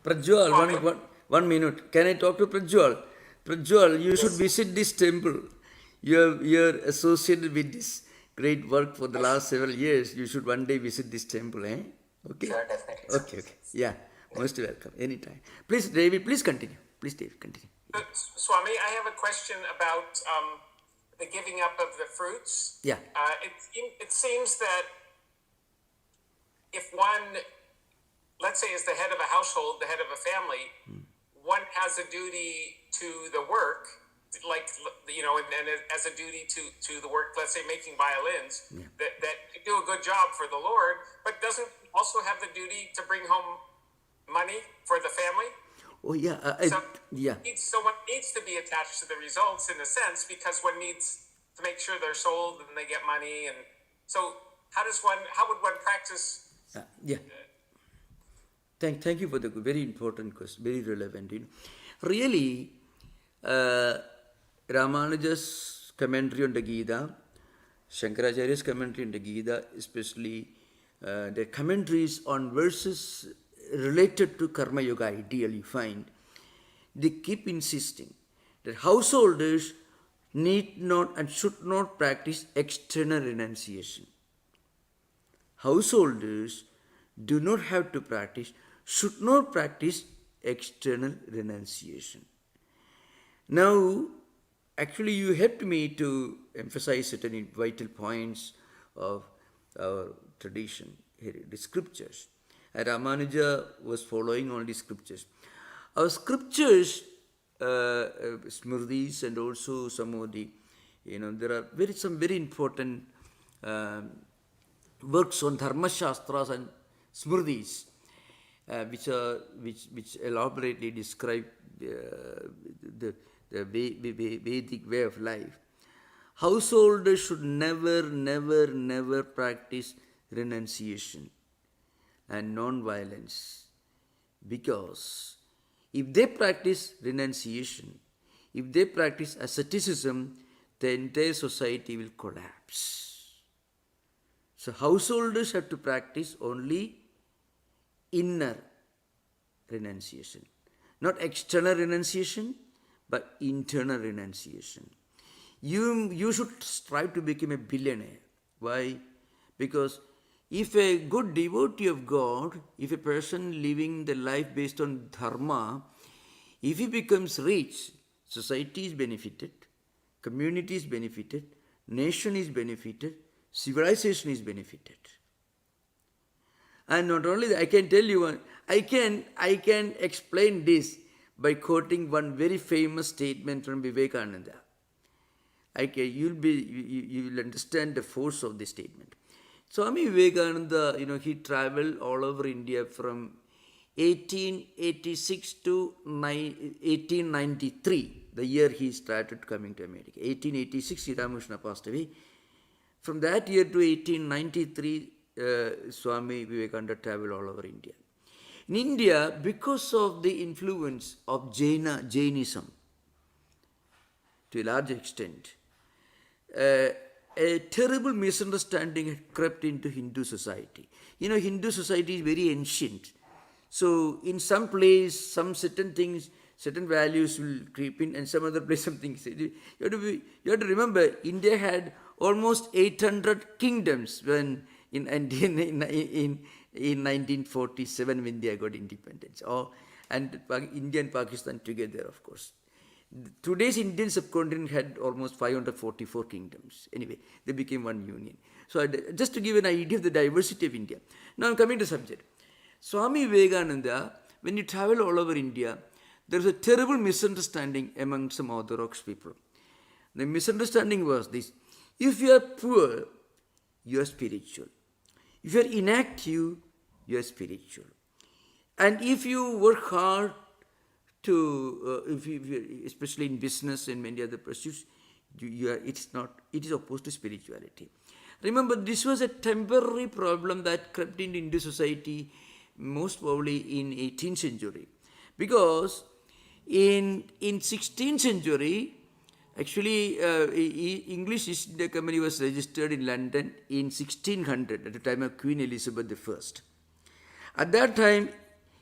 Prajwal, one minute. Can I talk to Prajwal? Prajwal, you should visit this temple. You're associated with this great work for the last several years. You should one day visit this temple, eh? Okay? Sure, definitely. Okay. Yeah. Most welcome. Anytime. Please, David, please continue. Please, David, continue. Swami, I have a question about the giving up of the fruits. Yeah. It seems that if one, let's say, is the head of a household, the head of a family, one has a duty to the work, like, and as a duty to the work, let's say making violins, that do a good job for the Lord, but doesn't also have the duty to bring home money for the family. Oh, yeah. So one needs to be attached to the results in a sense, because one needs to make sure they're sold and they get money. And so how would one practice? Thank you for the very important question, very relevant. Really, Ramanuja's commentary on the Gita, Shankaracharya's commentary on the Gita, especially the commentaries on verses related to Karma Yoga ideal, you find, they keep insisting that householders need not and should not practice external renunciation. Householders do not have to practice, should not practice external renunciation. Now, actually, you helped me to emphasize certain vital points of our tradition, the scriptures. And Ramanuja was following all the scriptures. Our scriptures, Smritis, and also some of the, there are some very important works on Dharma Shastras and Smritis, which elaborately describe the Vedic way of life. Householders should never practice renunciation and non-violence, because if they practice renunciation, if they practice asceticism, the entire society will collapse. So householders have to practice only inner renunciation, not external renunciation, but internal renunciation. You should strive to become a billionaire. Why? Because if a good devotee of God, if a person living the life based on dharma, if he becomes rich, society is benefited, community is benefited, nation is benefited, civilization is benefited. And not only that, I can tell you, I can explain this by quoting one very famous statement from Vivekananda. You will understand the force of this statement. Swami Vivekananda, he traveled all over India from 1886 to 1893, the year he started coming to America. 1886, Sri Ramakrishna passed away. From that year to 1893, Swami Vivekananda traveled all over India. In India, because of the influence of Jainism, to a large extent, a terrible misunderstanding had crept into Hindu society. Hindu society is very ancient. So in some place, some certain things, certain values will creep in, and some other place some things. You have to remember, India had almost 800 kingdoms when in 1947 when India got independence. And India and Pakistan together, of course. Today's Indian subcontinent had almost 544 kingdoms. Anyway, they became one union. So just to give an idea of the diversity of India. Now I'm coming to the subject. Swami Vivekananda, when you travel all over India, there is a terrible misunderstanding among some Orthodox people. The misunderstanding was this: if you are poor, you are spiritual. If you are inactive, you are spiritual. And if you work hard especially in business and many other pursuits, it is opposed to spirituality. Remember, this was a temporary problem that crept into Hindu society most probably in 18th century. Because in 16th century, actually English East India Company was registered in London in 1600 at the time of Queen Elizabeth I. At that time,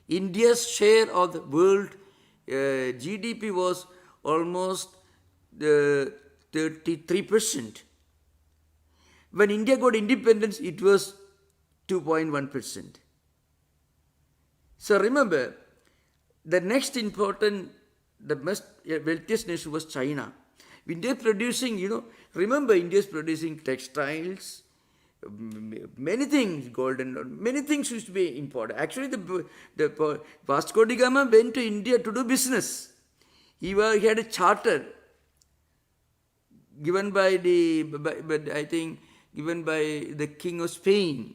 India's share of the world GDP was almost 33%. When India got independence, it was 2.1%. So remember, the next important, the most wealthiest nation was China. India is producing, remember India is producing textiles, many things, golden, many things used to be imported. Actually, the Vasco da Gama went to India to do business. He had a charter given by given by the King of Spain.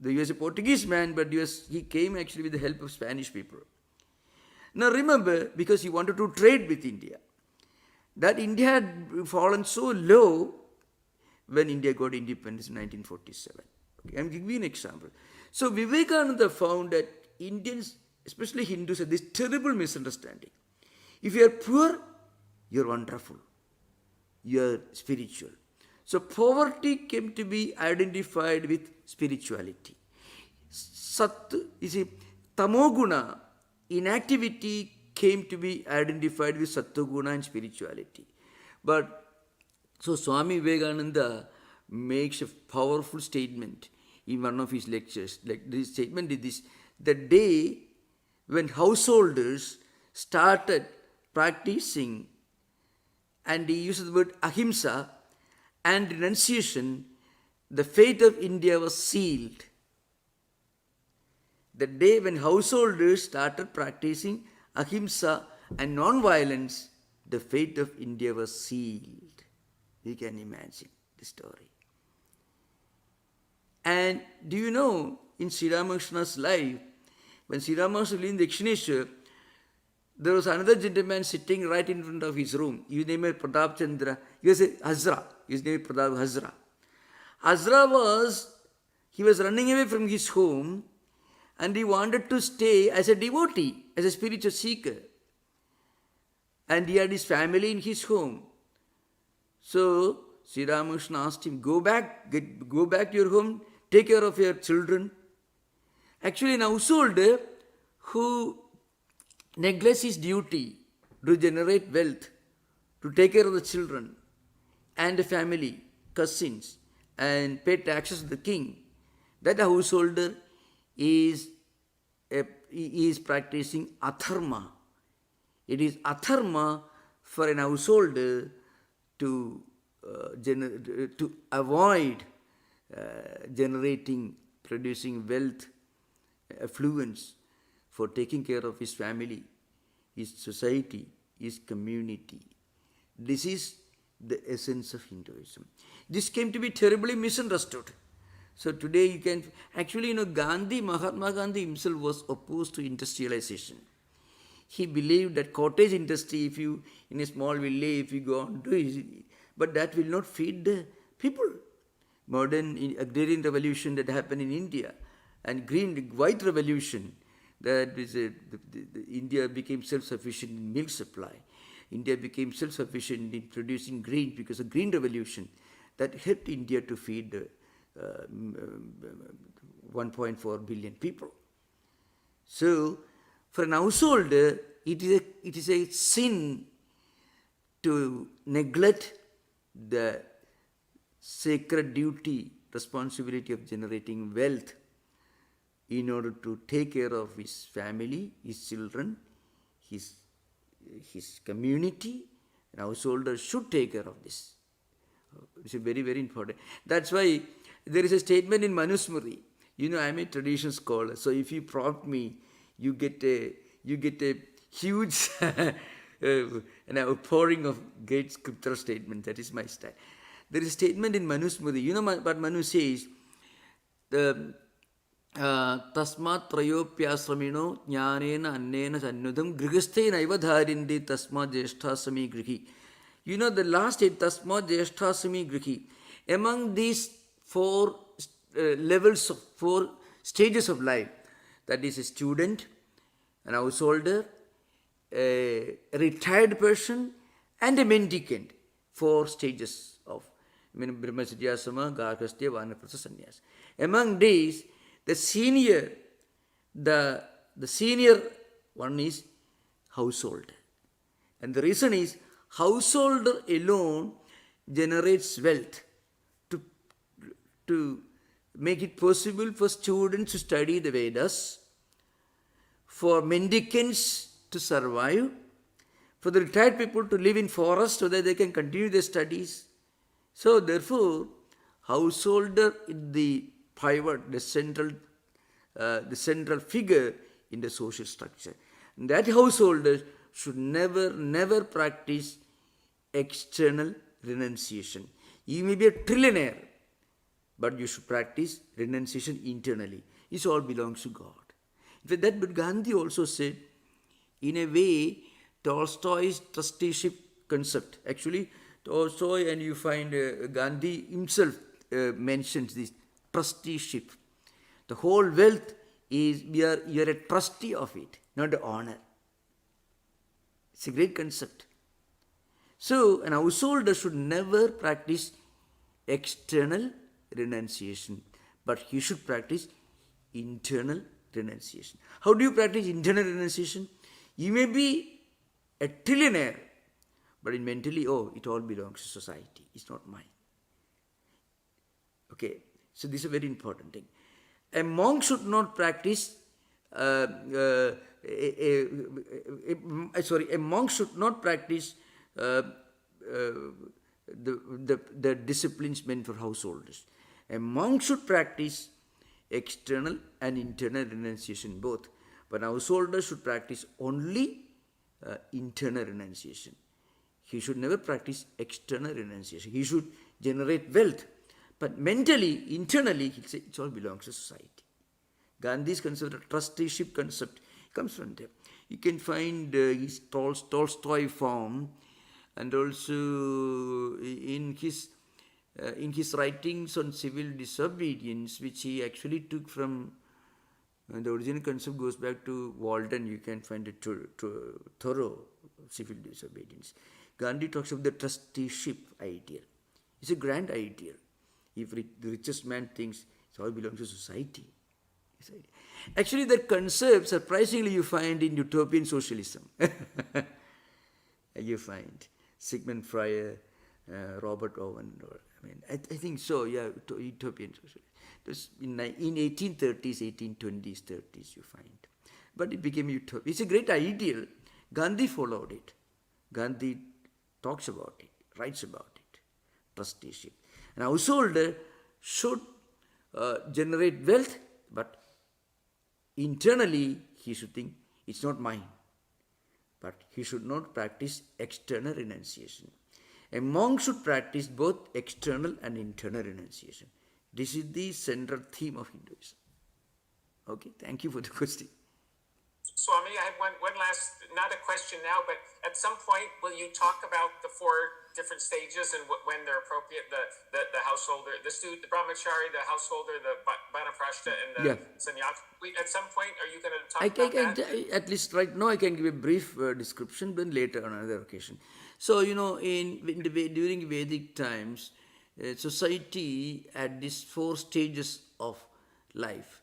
He was a Portuguese man, but he came actually with the help of Spanish people. Now remember, because he wanted to trade with India, that India had fallen so low when India got independence in 1947. Okay, I'm giving you an example. So Vivekananda found that Indians, especially Hindus, had this terrible misunderstanding. If you are poor, you are wonderful. You are spiritual. So poverty came to be identified with spirituality. Tamoguna, inactivity, came to be identified with Sattva-guna and spirituality. But so Swami Vivekananda makes a powerful statement in one of his lectures. Like this statement is this: the day when householders started practicing, and he uses the word ahimsa and renunciation, the fate of India was sealed. The day when householders started practicing ahimsa and non-violence, the fate of India was sealed. You can imagine the story. And do you know, in Sri Ramakrishna's life, when Sri Ramakrishna was living in Dakshineshwar, there was another gentleman sitting right in front of his room. His name is Pratap Chandra. He was a Hazra. His name is Pratap Hazra. Hazra was running away from his home, and he wanted to stay as a devotee, as a spiritual seeker. And he had his family in his home. So Sri Ramakrishna asked him, go back to your home, take care of your children. Actually, an householder who neglects his duty to generate wealth, to take care of the children and the family, cousins, and pay taxes to the king, that householder is practicing atharma. It is atharma for an householder to avoid producing wealth, affluence, for taking care of his family, his society, his community. This is the essence of Hinduism. This came to be terribly misunderstood. So today you can, actually, Mahatma Gandhi himself was opposed to industrialization. He believed that cottage industry, if you, in a small village, if you go on, but that will not feed the people. Modern agrarian revolution that happened in India, and white revolution, that is India became self-sufficient in milk supply. India became self-sufficient in producing grain because of green revolution that helped India to feed 1.4 billion people. So, for an householder, it is a sin to neglect the sacred duty, responsibility of generating wealth in order to take care of his family, his children, his community. An householder should take care of this. It's very, very important. That's why there is a statement in Manusmriti. I am a traditional scholar, so if you prompt me, you get a huge outpouring of great scriptural statement. That is my style. There is a statement in Manusmriti. You know what Manu says? Tasmat trayopyasramino jnanena annena sannudam grihastena ivadharindi tasmat jyeshthasami grihi. You know the last state, tasmat jyeshthasami grihi. Among these four stages of life, that is a student, an householder, a retired person, and a mendicant. 4 stages of Brahmacharya, Garhastya, Vanaprastha, Sannyas. Among these, the senior, the the senior one is householder. And the reason is householder alone generates wealth to make it possible for students to study the Vedas, for mendicants to survive, for the retired people to live in forests so that they can continue their studies. So therefore, householder is the pivot, the central figure in the social structure. And that householder should never practice external renunciation. You may be a trillionaire, but you should practice renunciation internally. It all belongs to God. In fact, that but Gandhi also said, in a way, Tolstoy's trusteeship concept. Actually, Tolstoy and you find Gandhi himself mentions this trusteeship. The whole wealth is, you are a trustee of it, not the owner. It's a great concept. So, an householder should never practice external renunciation, but he should practice internal renunciation. How do you practice internal renunciation? You may be a trillionaire, but in mentally, it all belongs to society. It's not mine. Okay, so this is a very important thing. A monk should not practice. A monk should not practice the disciplines meant for householders. A monk should practice external and internal renunciation both, but a householder should practice only internal renunciation. He should never practice external renunciation. He should generate wealth, but mentally, internally, he'll say it all belongs to society. Gandhi's concept of trusteeship concept comes from there. You can find his Tolstoy form, and also in his writings on civil disobedience, which he actually took from the original concept goes back to Walden. You can find it thorough civil disobedience. Gandhi talks about the trusteeship ideal. It's a grand ideal. If the richest man thinks it all belongs to society. Actually, that concept, surprisingly, you find in utopian socialism. You find Sigmund Freud, Robert Owen. I think so, yeah, utopian socialism. In 1830s, 1820s, 30s, you find. But it became utopia. It's a great ideal. Gandhi followed it. Gandhi talks about it, writes about it. Trusteeship. An householder should generate wealth, but internally he should think it's not mine. But he should not practice external renunciation. A monk should practice both external and internal renunciation. This is the central theme of Hinduism. Okay, thank you for the question. Swami, I have one last, not a question now, but at some point, will you talk about the four different stages and when they're appropriate, the householder, the student, the brahmachari, the householder, the vanaprastha, and the sannyasi? At some point, are you going to talk about that? At least right now, I can give a brief description, then later on another occasion. So, during Vedic times, society had these four stages of life.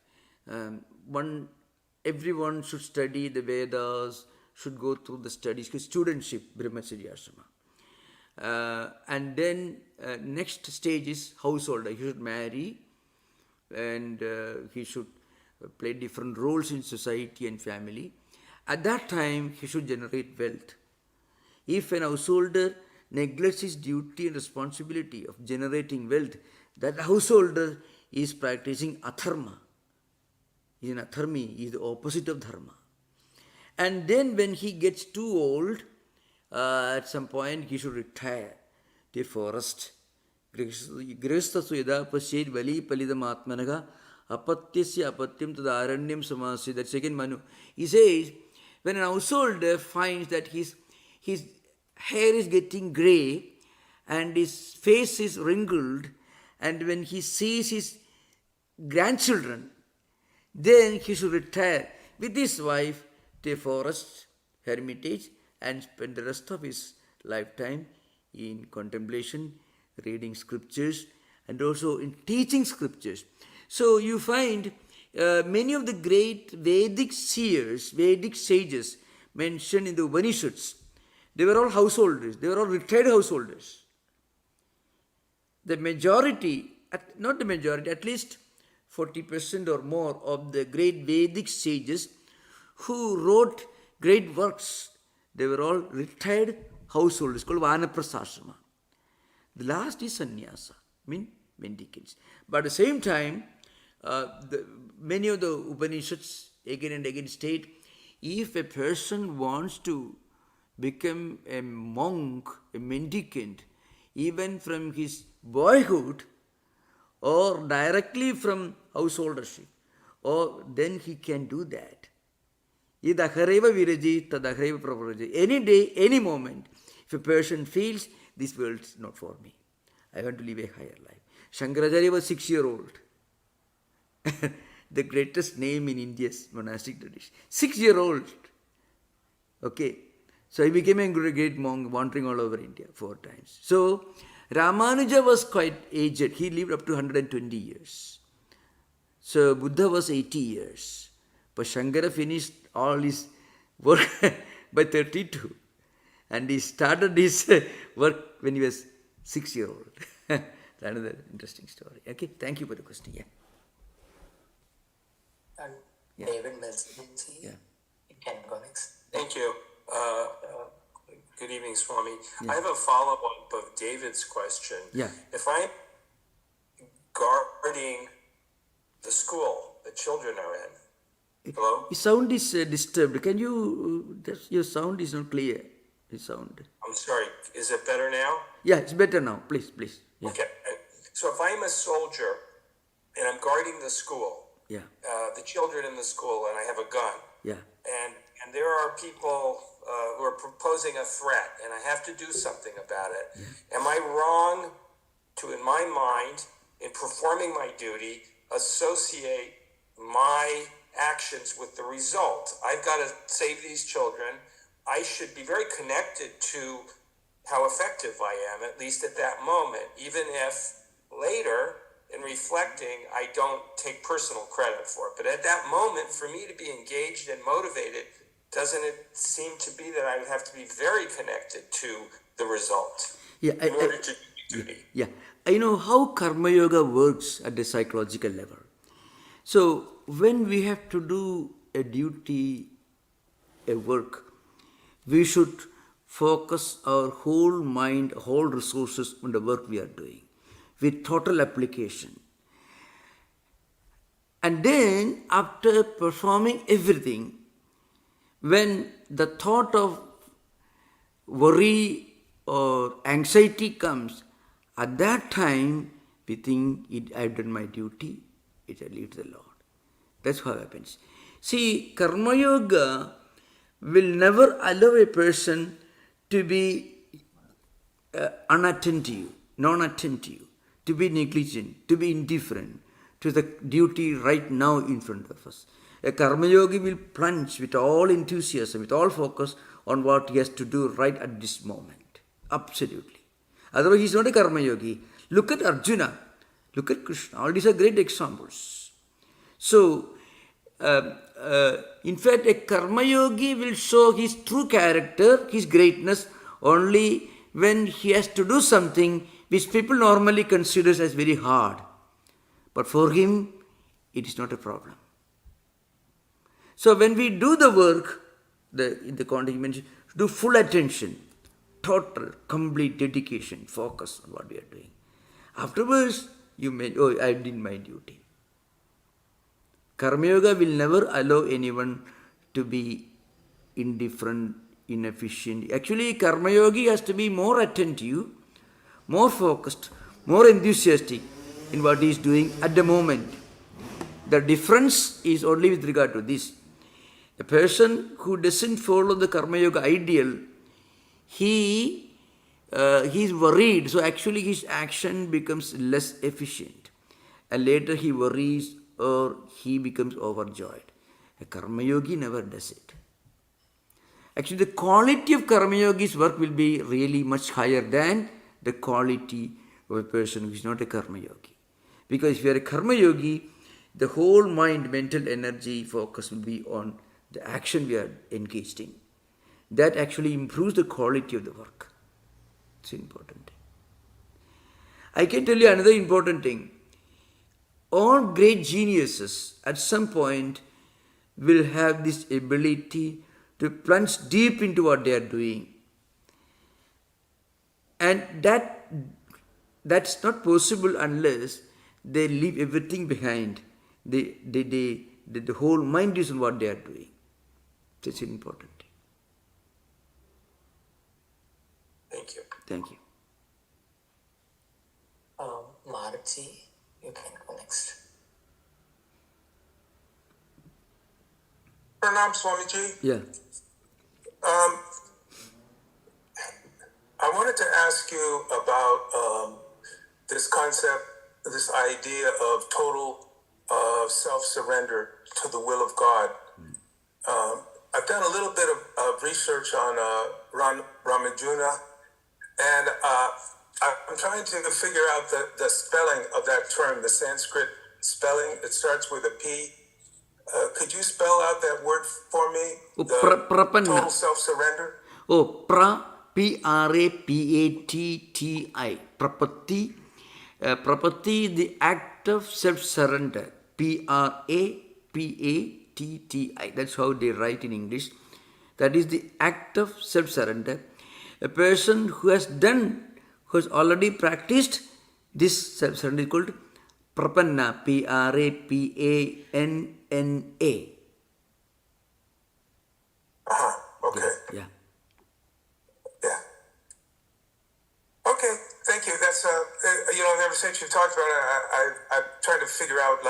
Everyone should study the Vedas, should go through the studies, studentship, brahmacharya ashrama. And then next stage is householder. He should marry and he should play different roles in society and family. At that time, he should generate wealth. If an householder neglects his duty and responsibility of generating wealth, that householder is practicing adharma. He is an adharmi, he is the opposite of dharma. And then when he gets too old, at some point he should retire to a forest. Grihasthasu yada pasyed vali palidam atmanaga apatyasya apatyam tadaranyam samasi. That's again Manu. He says, when an householder finds that his hair is getting grey and his face is wrinkled, and when he sees his grandchildren, then he should retire with his wife to a forest, hermitage, and spend the rest of his lifetime in contemplation, reading scriptures, and also in teaching scriptures. So you find many of the great Vedic seers, Vedic sages mentioned in the Upanishads, they were all householders. They were all retired householders. The majority, not the majority, at least 40% or more of the great Vedic sages who wrote great works, they were all retired householders called Vanaprasashrama. The last is sannyasa, mean mendicants. But at the same time, many of the Upanishads again and again state, if a person wants to become a monk, a mendicant, even from his boyhood or directly from householdership, or then he can do that. Idahareva viraji tadahareva pravaraji. Any day, any moment, if a person feels this world is not for me, I want to live a higher life. Shankaracharya was 6-year-old. The greatest name in India's monastic tradition. 6-year-old. Okay. So he became a great monk, wandering all over India 4 times. So Ramanuja was quite aged. He lived up to 120 years. So Buddha was 80 years. But Shankara finished all his work by 32. And he started his work when he was 6-year-old. That's another interesting story. Okay, thank you for the question. Yeah. And David Leslie, Yeah. you can go next. Thank you. Good evening, Swami. I have a follow-up of David's question. Yeah. If I'm guarding the school the children are in, hello? Your sound is disturbed. Can you, your sound is not clear. Your sound. I'm sorry, is it better now? Yeah, it's better now. Please. Yeah. Okay. So if I'm a soldier and I'm guarding the school, Yeah. the children in the school, and I have a gun, Yeah. and there are people who are proposing a threat, and I have to do something about it. Am I wrong to, in my mind, in performing my duty, associate my actions with the result? I've got to save these children. I should be very connected to how effective I am, at least at that moment, even if later, in reflecting, I don't take personal credit for it. But at that moment, for me to be engaged and motivated, doesn't it seem to be that I would have to be very connected to the result Yeah. in order to do duty? Yeah. I know how Karma Yoga works at the psychological level. So when we have to do a duty, a work, we should focus our whole mind, whole resources on the work we are doing with total application. And then after performing everything, when the thought of worry or anxiety comes, at that time we think, I've done my duty, I leave to the Lord. That's how it happens. See, Karma Yoga will never allow a person to be unattentive, non-attentive, to be negligent, to be indifferent to the duty right now in front of us. A Karma Yogi will plunge with all enthusiasm, with all focus on what he has to do right at this moment. Absolutely. Otherwise, he is not a Karma Yogi. Look at Arjuna. Look at Krishna. All these are great examples. So, in fact, a Karma Yogi will show his true character, his greatness, only when he has to do something which people normally consider as very hard. But for him, it is not a problem. So when we do the work, in the context you mentioned, do full attention, total, complete dedication, focus on what we are doing. Afterwards, you may, I did my duty. Karma Yoga will never allow anyone to be indifferent, inefficient. Actually, Karma Yogi has to be more attentive, more focused, more enthusiastic in what he is doing at the moment. The difference is only with regard to this. A person who doesn't follow the Karma Yoga ideal, he is worried, so actually his action becomes less efficient. And later he worries or he becomes overjoyed. A Karma Yogi never does it. Actually, the quality of Karma Yogi's work will be really much higher than the quality of a person who is not a Karma Yogi. Because if you are a Karma Yogi, the whole mind, mental energy focus will be on the action we are engaged in. That actually improves the quality of the work. It's important. I can tell you another important thing. All great geniuses at some point will have this ability to plunge deep into what they are doing. And that's not possible unless they leave everything behind. The whole mind is on what they are doing. That's important. Thank you. Thank you. Marji, you can go next. Pranam Swamiji. Yeah. I wanted to ask you about this concept, this idea of total self-surrender to the will of God. I've done a little bit of research on RāMANUJA, and I'm trying to figure out the spelling of that term, the Sanskrit spelling. It starts with a P. Could you spell out that word for me? Total self-surrender? Oh, P-R-A-P-A-T-T-I. Prapatti. Prapatti, the act of self-surrender. P-R-A-P-A-T-T-I. That's how they write in English. That is the act of self-surrender. A person who has already practiced this self-surrender is called Prapanna. P-R-A-P-A-N-N-A. Okay. Yeah. Okay, thank you. That's ever since you talked about it, I'm trying to figure out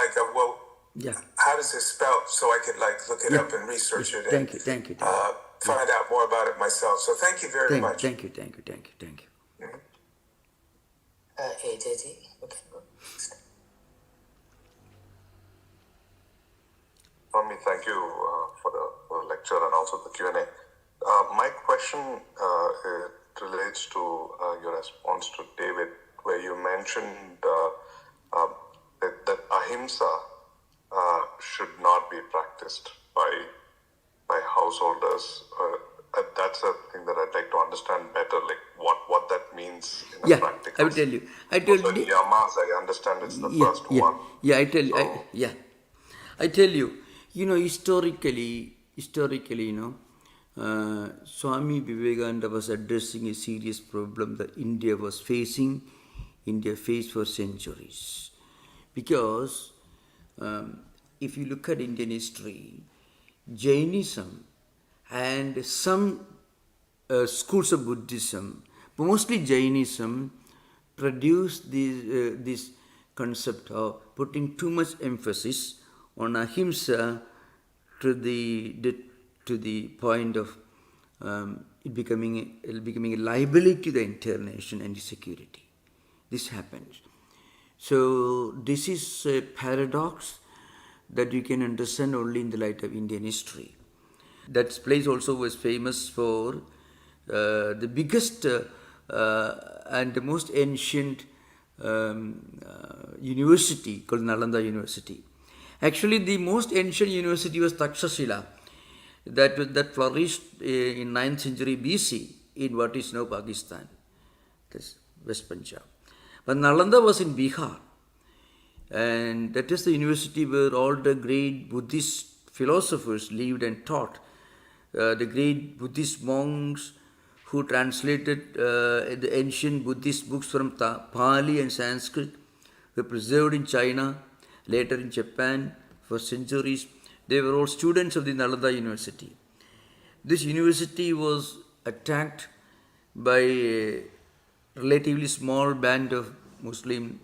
Yeah. how does this spell, so I could look it up and research it. Thank and, you. Find out more about it myself. So thank you very much. Thank you. AJG, you can go next. Swami, thank you for the lecture and also the Q&A. My question relates to your response to David, where you mentioned that ahimsa should not be practiced by householders. That's a thing that I'd like to understand better, like what that means in a practical. I will tell you. The yamas, I understand it's the first one. Yeah, I tell you. I tell you. Historically, Swami Vivekananda was addressing a serious problem that India faced for centuries. Because if you look at Indian history, Jainism and some schools of Buddhism, mostly Jainism, produced this concept of putting too much emphasis on ahimsa to the point of it becoming a liability to the entire nation and its security. This happens. So this is a paradox that you can understand only in the light of Indian history. That place also was famous for the biggest and the most ancient university called Nalanda University. Actually, the most ancient university was Takshashila, that flourished in 9th century BC in what is now Pakistan, this West Punjab. But Nalanda was in Bihar, and that is the university where all the great Buddhist philosophers lived and taught. The great Buddhist monks who translated the ancient Buddhist books from Pali and Sanskrit were preserved in China, later in Japan for centuries. They were all students of the Nalanda University. This university was attacked by a relatively small band of Muslim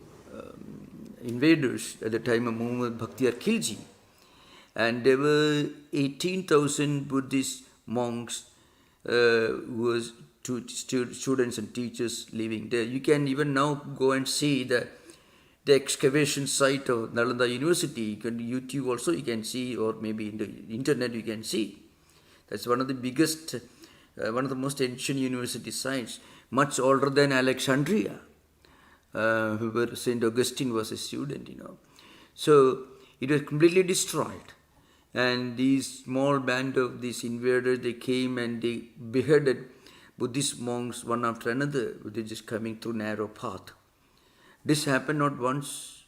invaders at the time of Muhammad Bhaktiar Khilji. And there were 18,000 Buddhist monks who were students and teachers living there. You can even now go and see the excavation site of Nalanda University. You can YouTube also you can see, or maybe in the internet you can see. That's one of the biggest, one of the most ancient university sites, much older than Alexandria, where St. Augustine was a student, So it was completely destroyed. And these small band of these invaders, they came and they beheaded Buddhist monks one after another. They just coming through narrow path. This happened not once,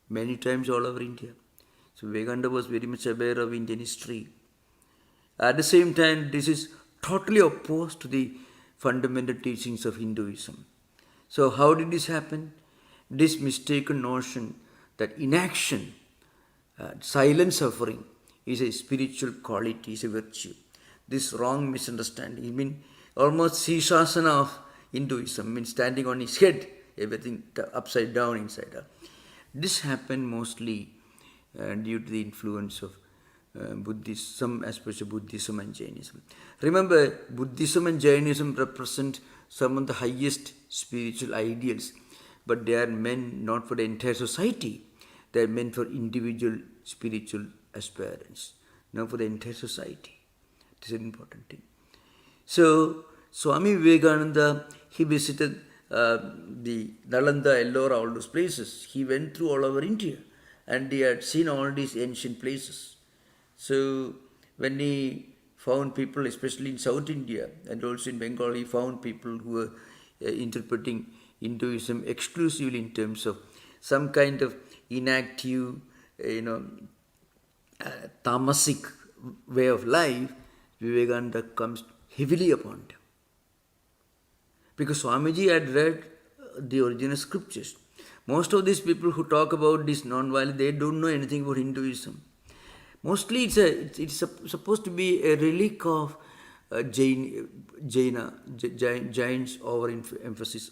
many times all over India. So Vivekananda was very much aware of Indian history. At the same time, this is totally opposed to the fundamental teachings of Hinduism. So how did this happen? This mistaken notion that inaction, silent suffering, is a spiritual quality, is a virtue. This wrong misunderstanding, I mean, almost Shishasana of Hinduism, means standing on his head, everything upside down, inside out. This happened mostly due to the influence of Buddhism, especially Buddhism and Jainism. Remember, Buddhism and Jainism represent some of the highest spiritual ideals, but they are meant not for the entire society. They are meant for individual spiritual aspirants, not for the entire society. This is an important thing. So, Swami Vivekananda, he visited the Nalanda, Ellora, all those places. He went through all over India and he had seen all these ancient places. So, when he found people, especially in South India and also in Bengal, he found people who were interpreting Hinduism exclusively in terms of some kind of inactive, tamasic way of life. Vivekananda comes heavily upon them. Because Swamiji had read the original scriptures. Most of these people who talk about this non-violence, they don't know anything about Hinduism. Mostly it's supposed to be a relic of Jain's overemphasis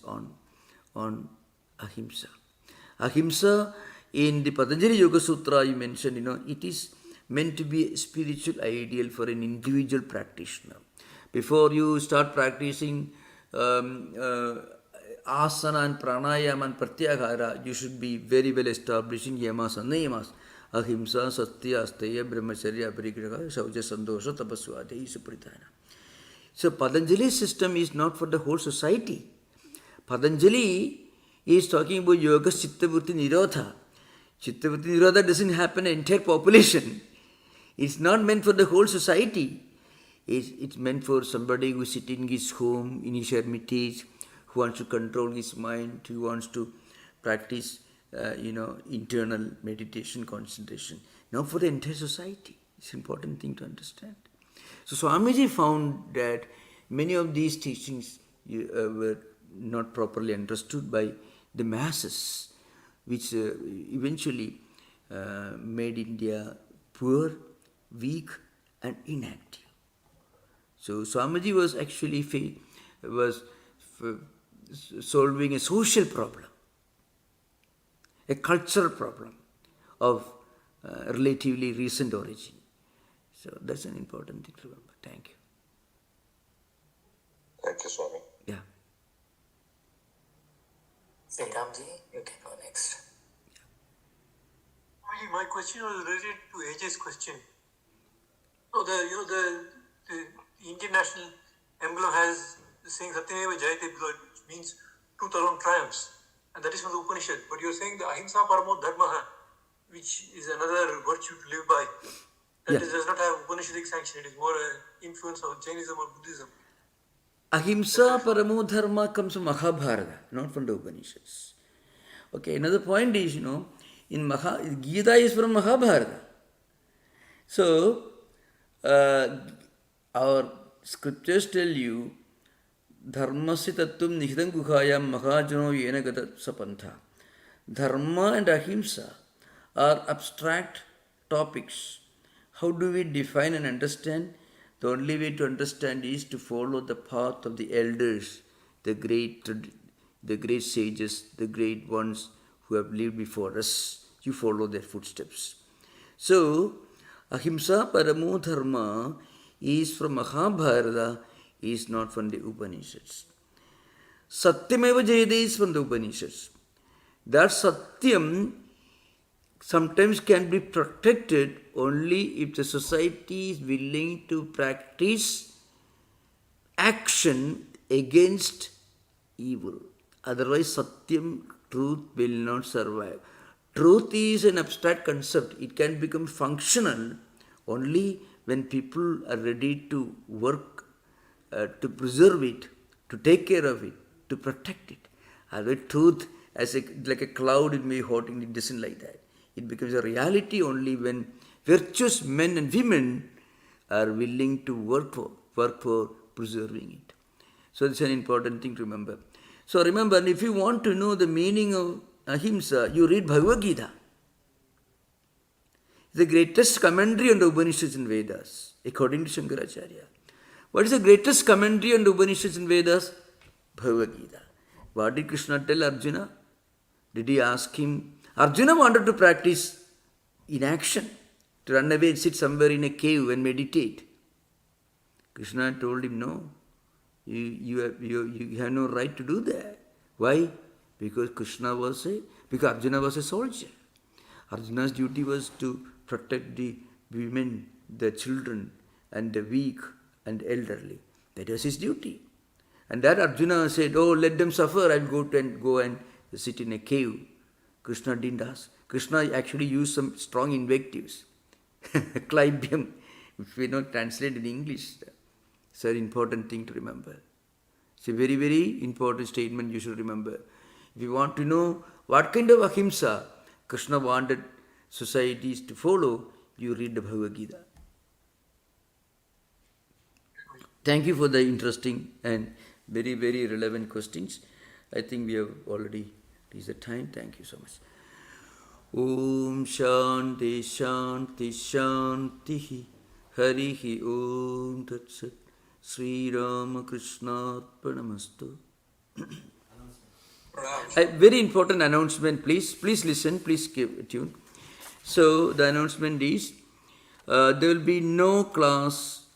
on ahimsa. Ahimsa, in the Patanjali Yoga Sutra, you mentioned, it is meant to be a spiritual ideal for an individual practitioner. Before you start practicing asana and pranayama and pratyahara, you should be very well established in yamas and niyamas. Ahimsa, satya, asteya, brahmacharya, aparigraha, sauja, sandosha, tapasvadhi, supritana. So Patanjali's system is not for the whole society. Patanjali is talking about yoga, chitta-vritti, nirodha. Chitta-vritti, nirodha doesn't happen in the entire population. It's not meant for the whole society. It's meant for somebody who is sitting in his home, in his hermitage, who wants to control his mind, who wants to practice, internal meditation, concentration. Not for the entire society. It's an important thing to understand. So Swamiji found that many of these teachings were not properly understood by the masses, which eventually made India poor, weak and inactive. So Swamiji was actually solving a social problem, a cultural problem of relatively recent origin. So that's an important thing to remember. Thank you. Thank you, Swami. Yeah. Sri Ramji, you can go next. My question was related to AJ's question. So the Indian national emblem has the saying Satyameva Jayate, which means truth alone triumphs, and that is from the Upanishad. But you're saying the Ahimsa Paramo Dharma, which is another virtue to live by, that does not have Upanishadic sanction. It is more an influence of Jainism or Buddhism. Ahimsa Paramo Dharma comes from Mahabharata, not from the Upanishads. Okay, another point is, in Gita is from Mahabharata. So, our scriptures tell you, Dharmasya tattvam nihidam guhayam mahajano yena gata sapantha. Dharma and ahimsa are abstract topics. How do we define and understand? The only way to understand is to follow the path of the elders, the great sages, the great ones who have lived before us. You follow their footsteps. So, Ahimsa Paramo Dharma is from Mahabharata, is not from the Upanishads. Satyameva Jayate is from the Upanishads. That Satyam sometimes can be protected only if the society is willing to practice action against evil. Otherwise, Satyam, truth, will not survive. Truth is an abstract concept. It can become functional only when people are ready to work to preserve it, to take care of it, to protect it. Otherwise, truth as like a cloud, it may be hot, and it doesn't like that. It becomes a reality only when virtuous men and women are willing to work for preserving it. So it's an important thing to remember. So remember, if you want to know the meaning of ahimsa, you read Bhagavad Gita. The greatest commentary on the Upanishads and Vedas, according to Shankaracharya. What is the greatest commentary on the Upanishads and Vedas? Bhagavad Gita. What did Krishna tell Arjuna? Did he ask him? Arjuna wanted to practice inaction, to run away and sit somewhere in a cave and meditate. Krishna told him, no, you have no right to do that. Why? Because Arjuna was a soldier. Arjuna's duty was to protect the women, the children, and the weak and elderly. That was his duty. And that Arjuna said, oh, let them suffer, I'll go and sit in a cave. Krishna didn't ask. Krishna actually used some strong invectives. Clybium, if we not translate in English. It's an important thing to remember. It's a very, very important statement you should remember. If you want to know what kind of ahimsa Krishna wanted societies to follow, you read the Bhagavad Gita. Thank you for the interesting and very, very relevant questions. I think we have already reached the time. Thank you so much. Om Shanti Shanti Shanti Harihi Om Tat Sat Sri Ramakrishna Arpanamastu. A very important announcement, please. Please listen, please keep tuned. So the announcement is there will be no class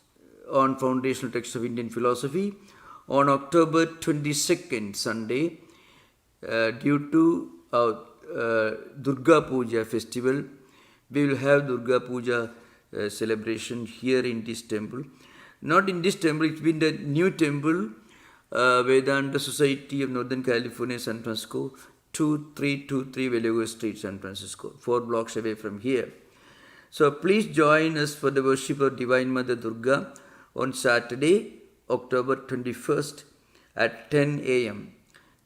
on foundational texts of Indian philosophy on October 22nd, Sunday, due to Durga Puja festival. We will have Durga Puja celebration here in this temple. Not in this temple, it's been the new temple, Vedanta Society of Northern California, San Francisco, 2323 Velugo Street, San Francisco, 4 blocks away from here. So please join us for the worship of Divine Mother Durga on Saturday, October 21st at 10 a.m.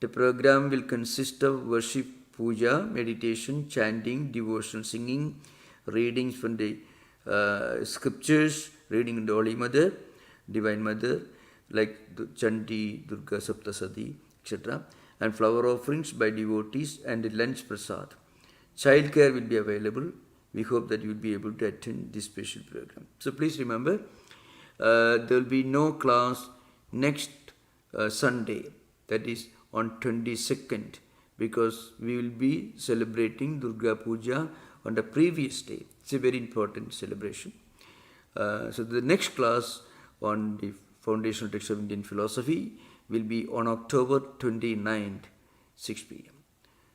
The program will consist of worship, puja, meditation, chanting, devotional singing, readings from the scriptures, reading of the Holy Mother, Divine Mother, like Chandi, Durga, Saptasati, etc. and flower offerings by devotees and the lunch prasad. Childcare will be available. We hope that you will be able to attend this special program. So please remember, there will be no class next Sunday, that is on 22nd, because we will be celebrating Durga Puja on the previous day. It's a very important celebration. So the next class on the foundational text of Indian philosophy will be on October 29th, 6 p.m.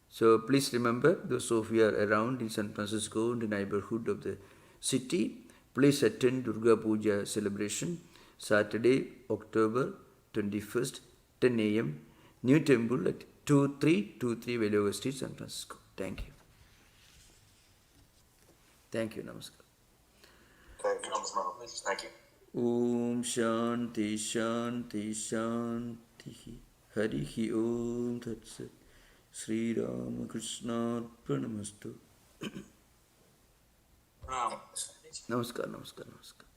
So please remember, those of you are around in San Francisco, in the neighborhood of the city, please attend Durga Puja celebration, Saturday, October 21st, 10 a.m., New Temple at 2323 Velugo Street, San Francisco. Thank you. Thank you. Namaskar. Thank you. Thank you. Om Shanti Shanti Shanti Harihi Om Tat Sat Sri Ramakrishna Arpanamastu. Namaskar, namaskar, namaskar.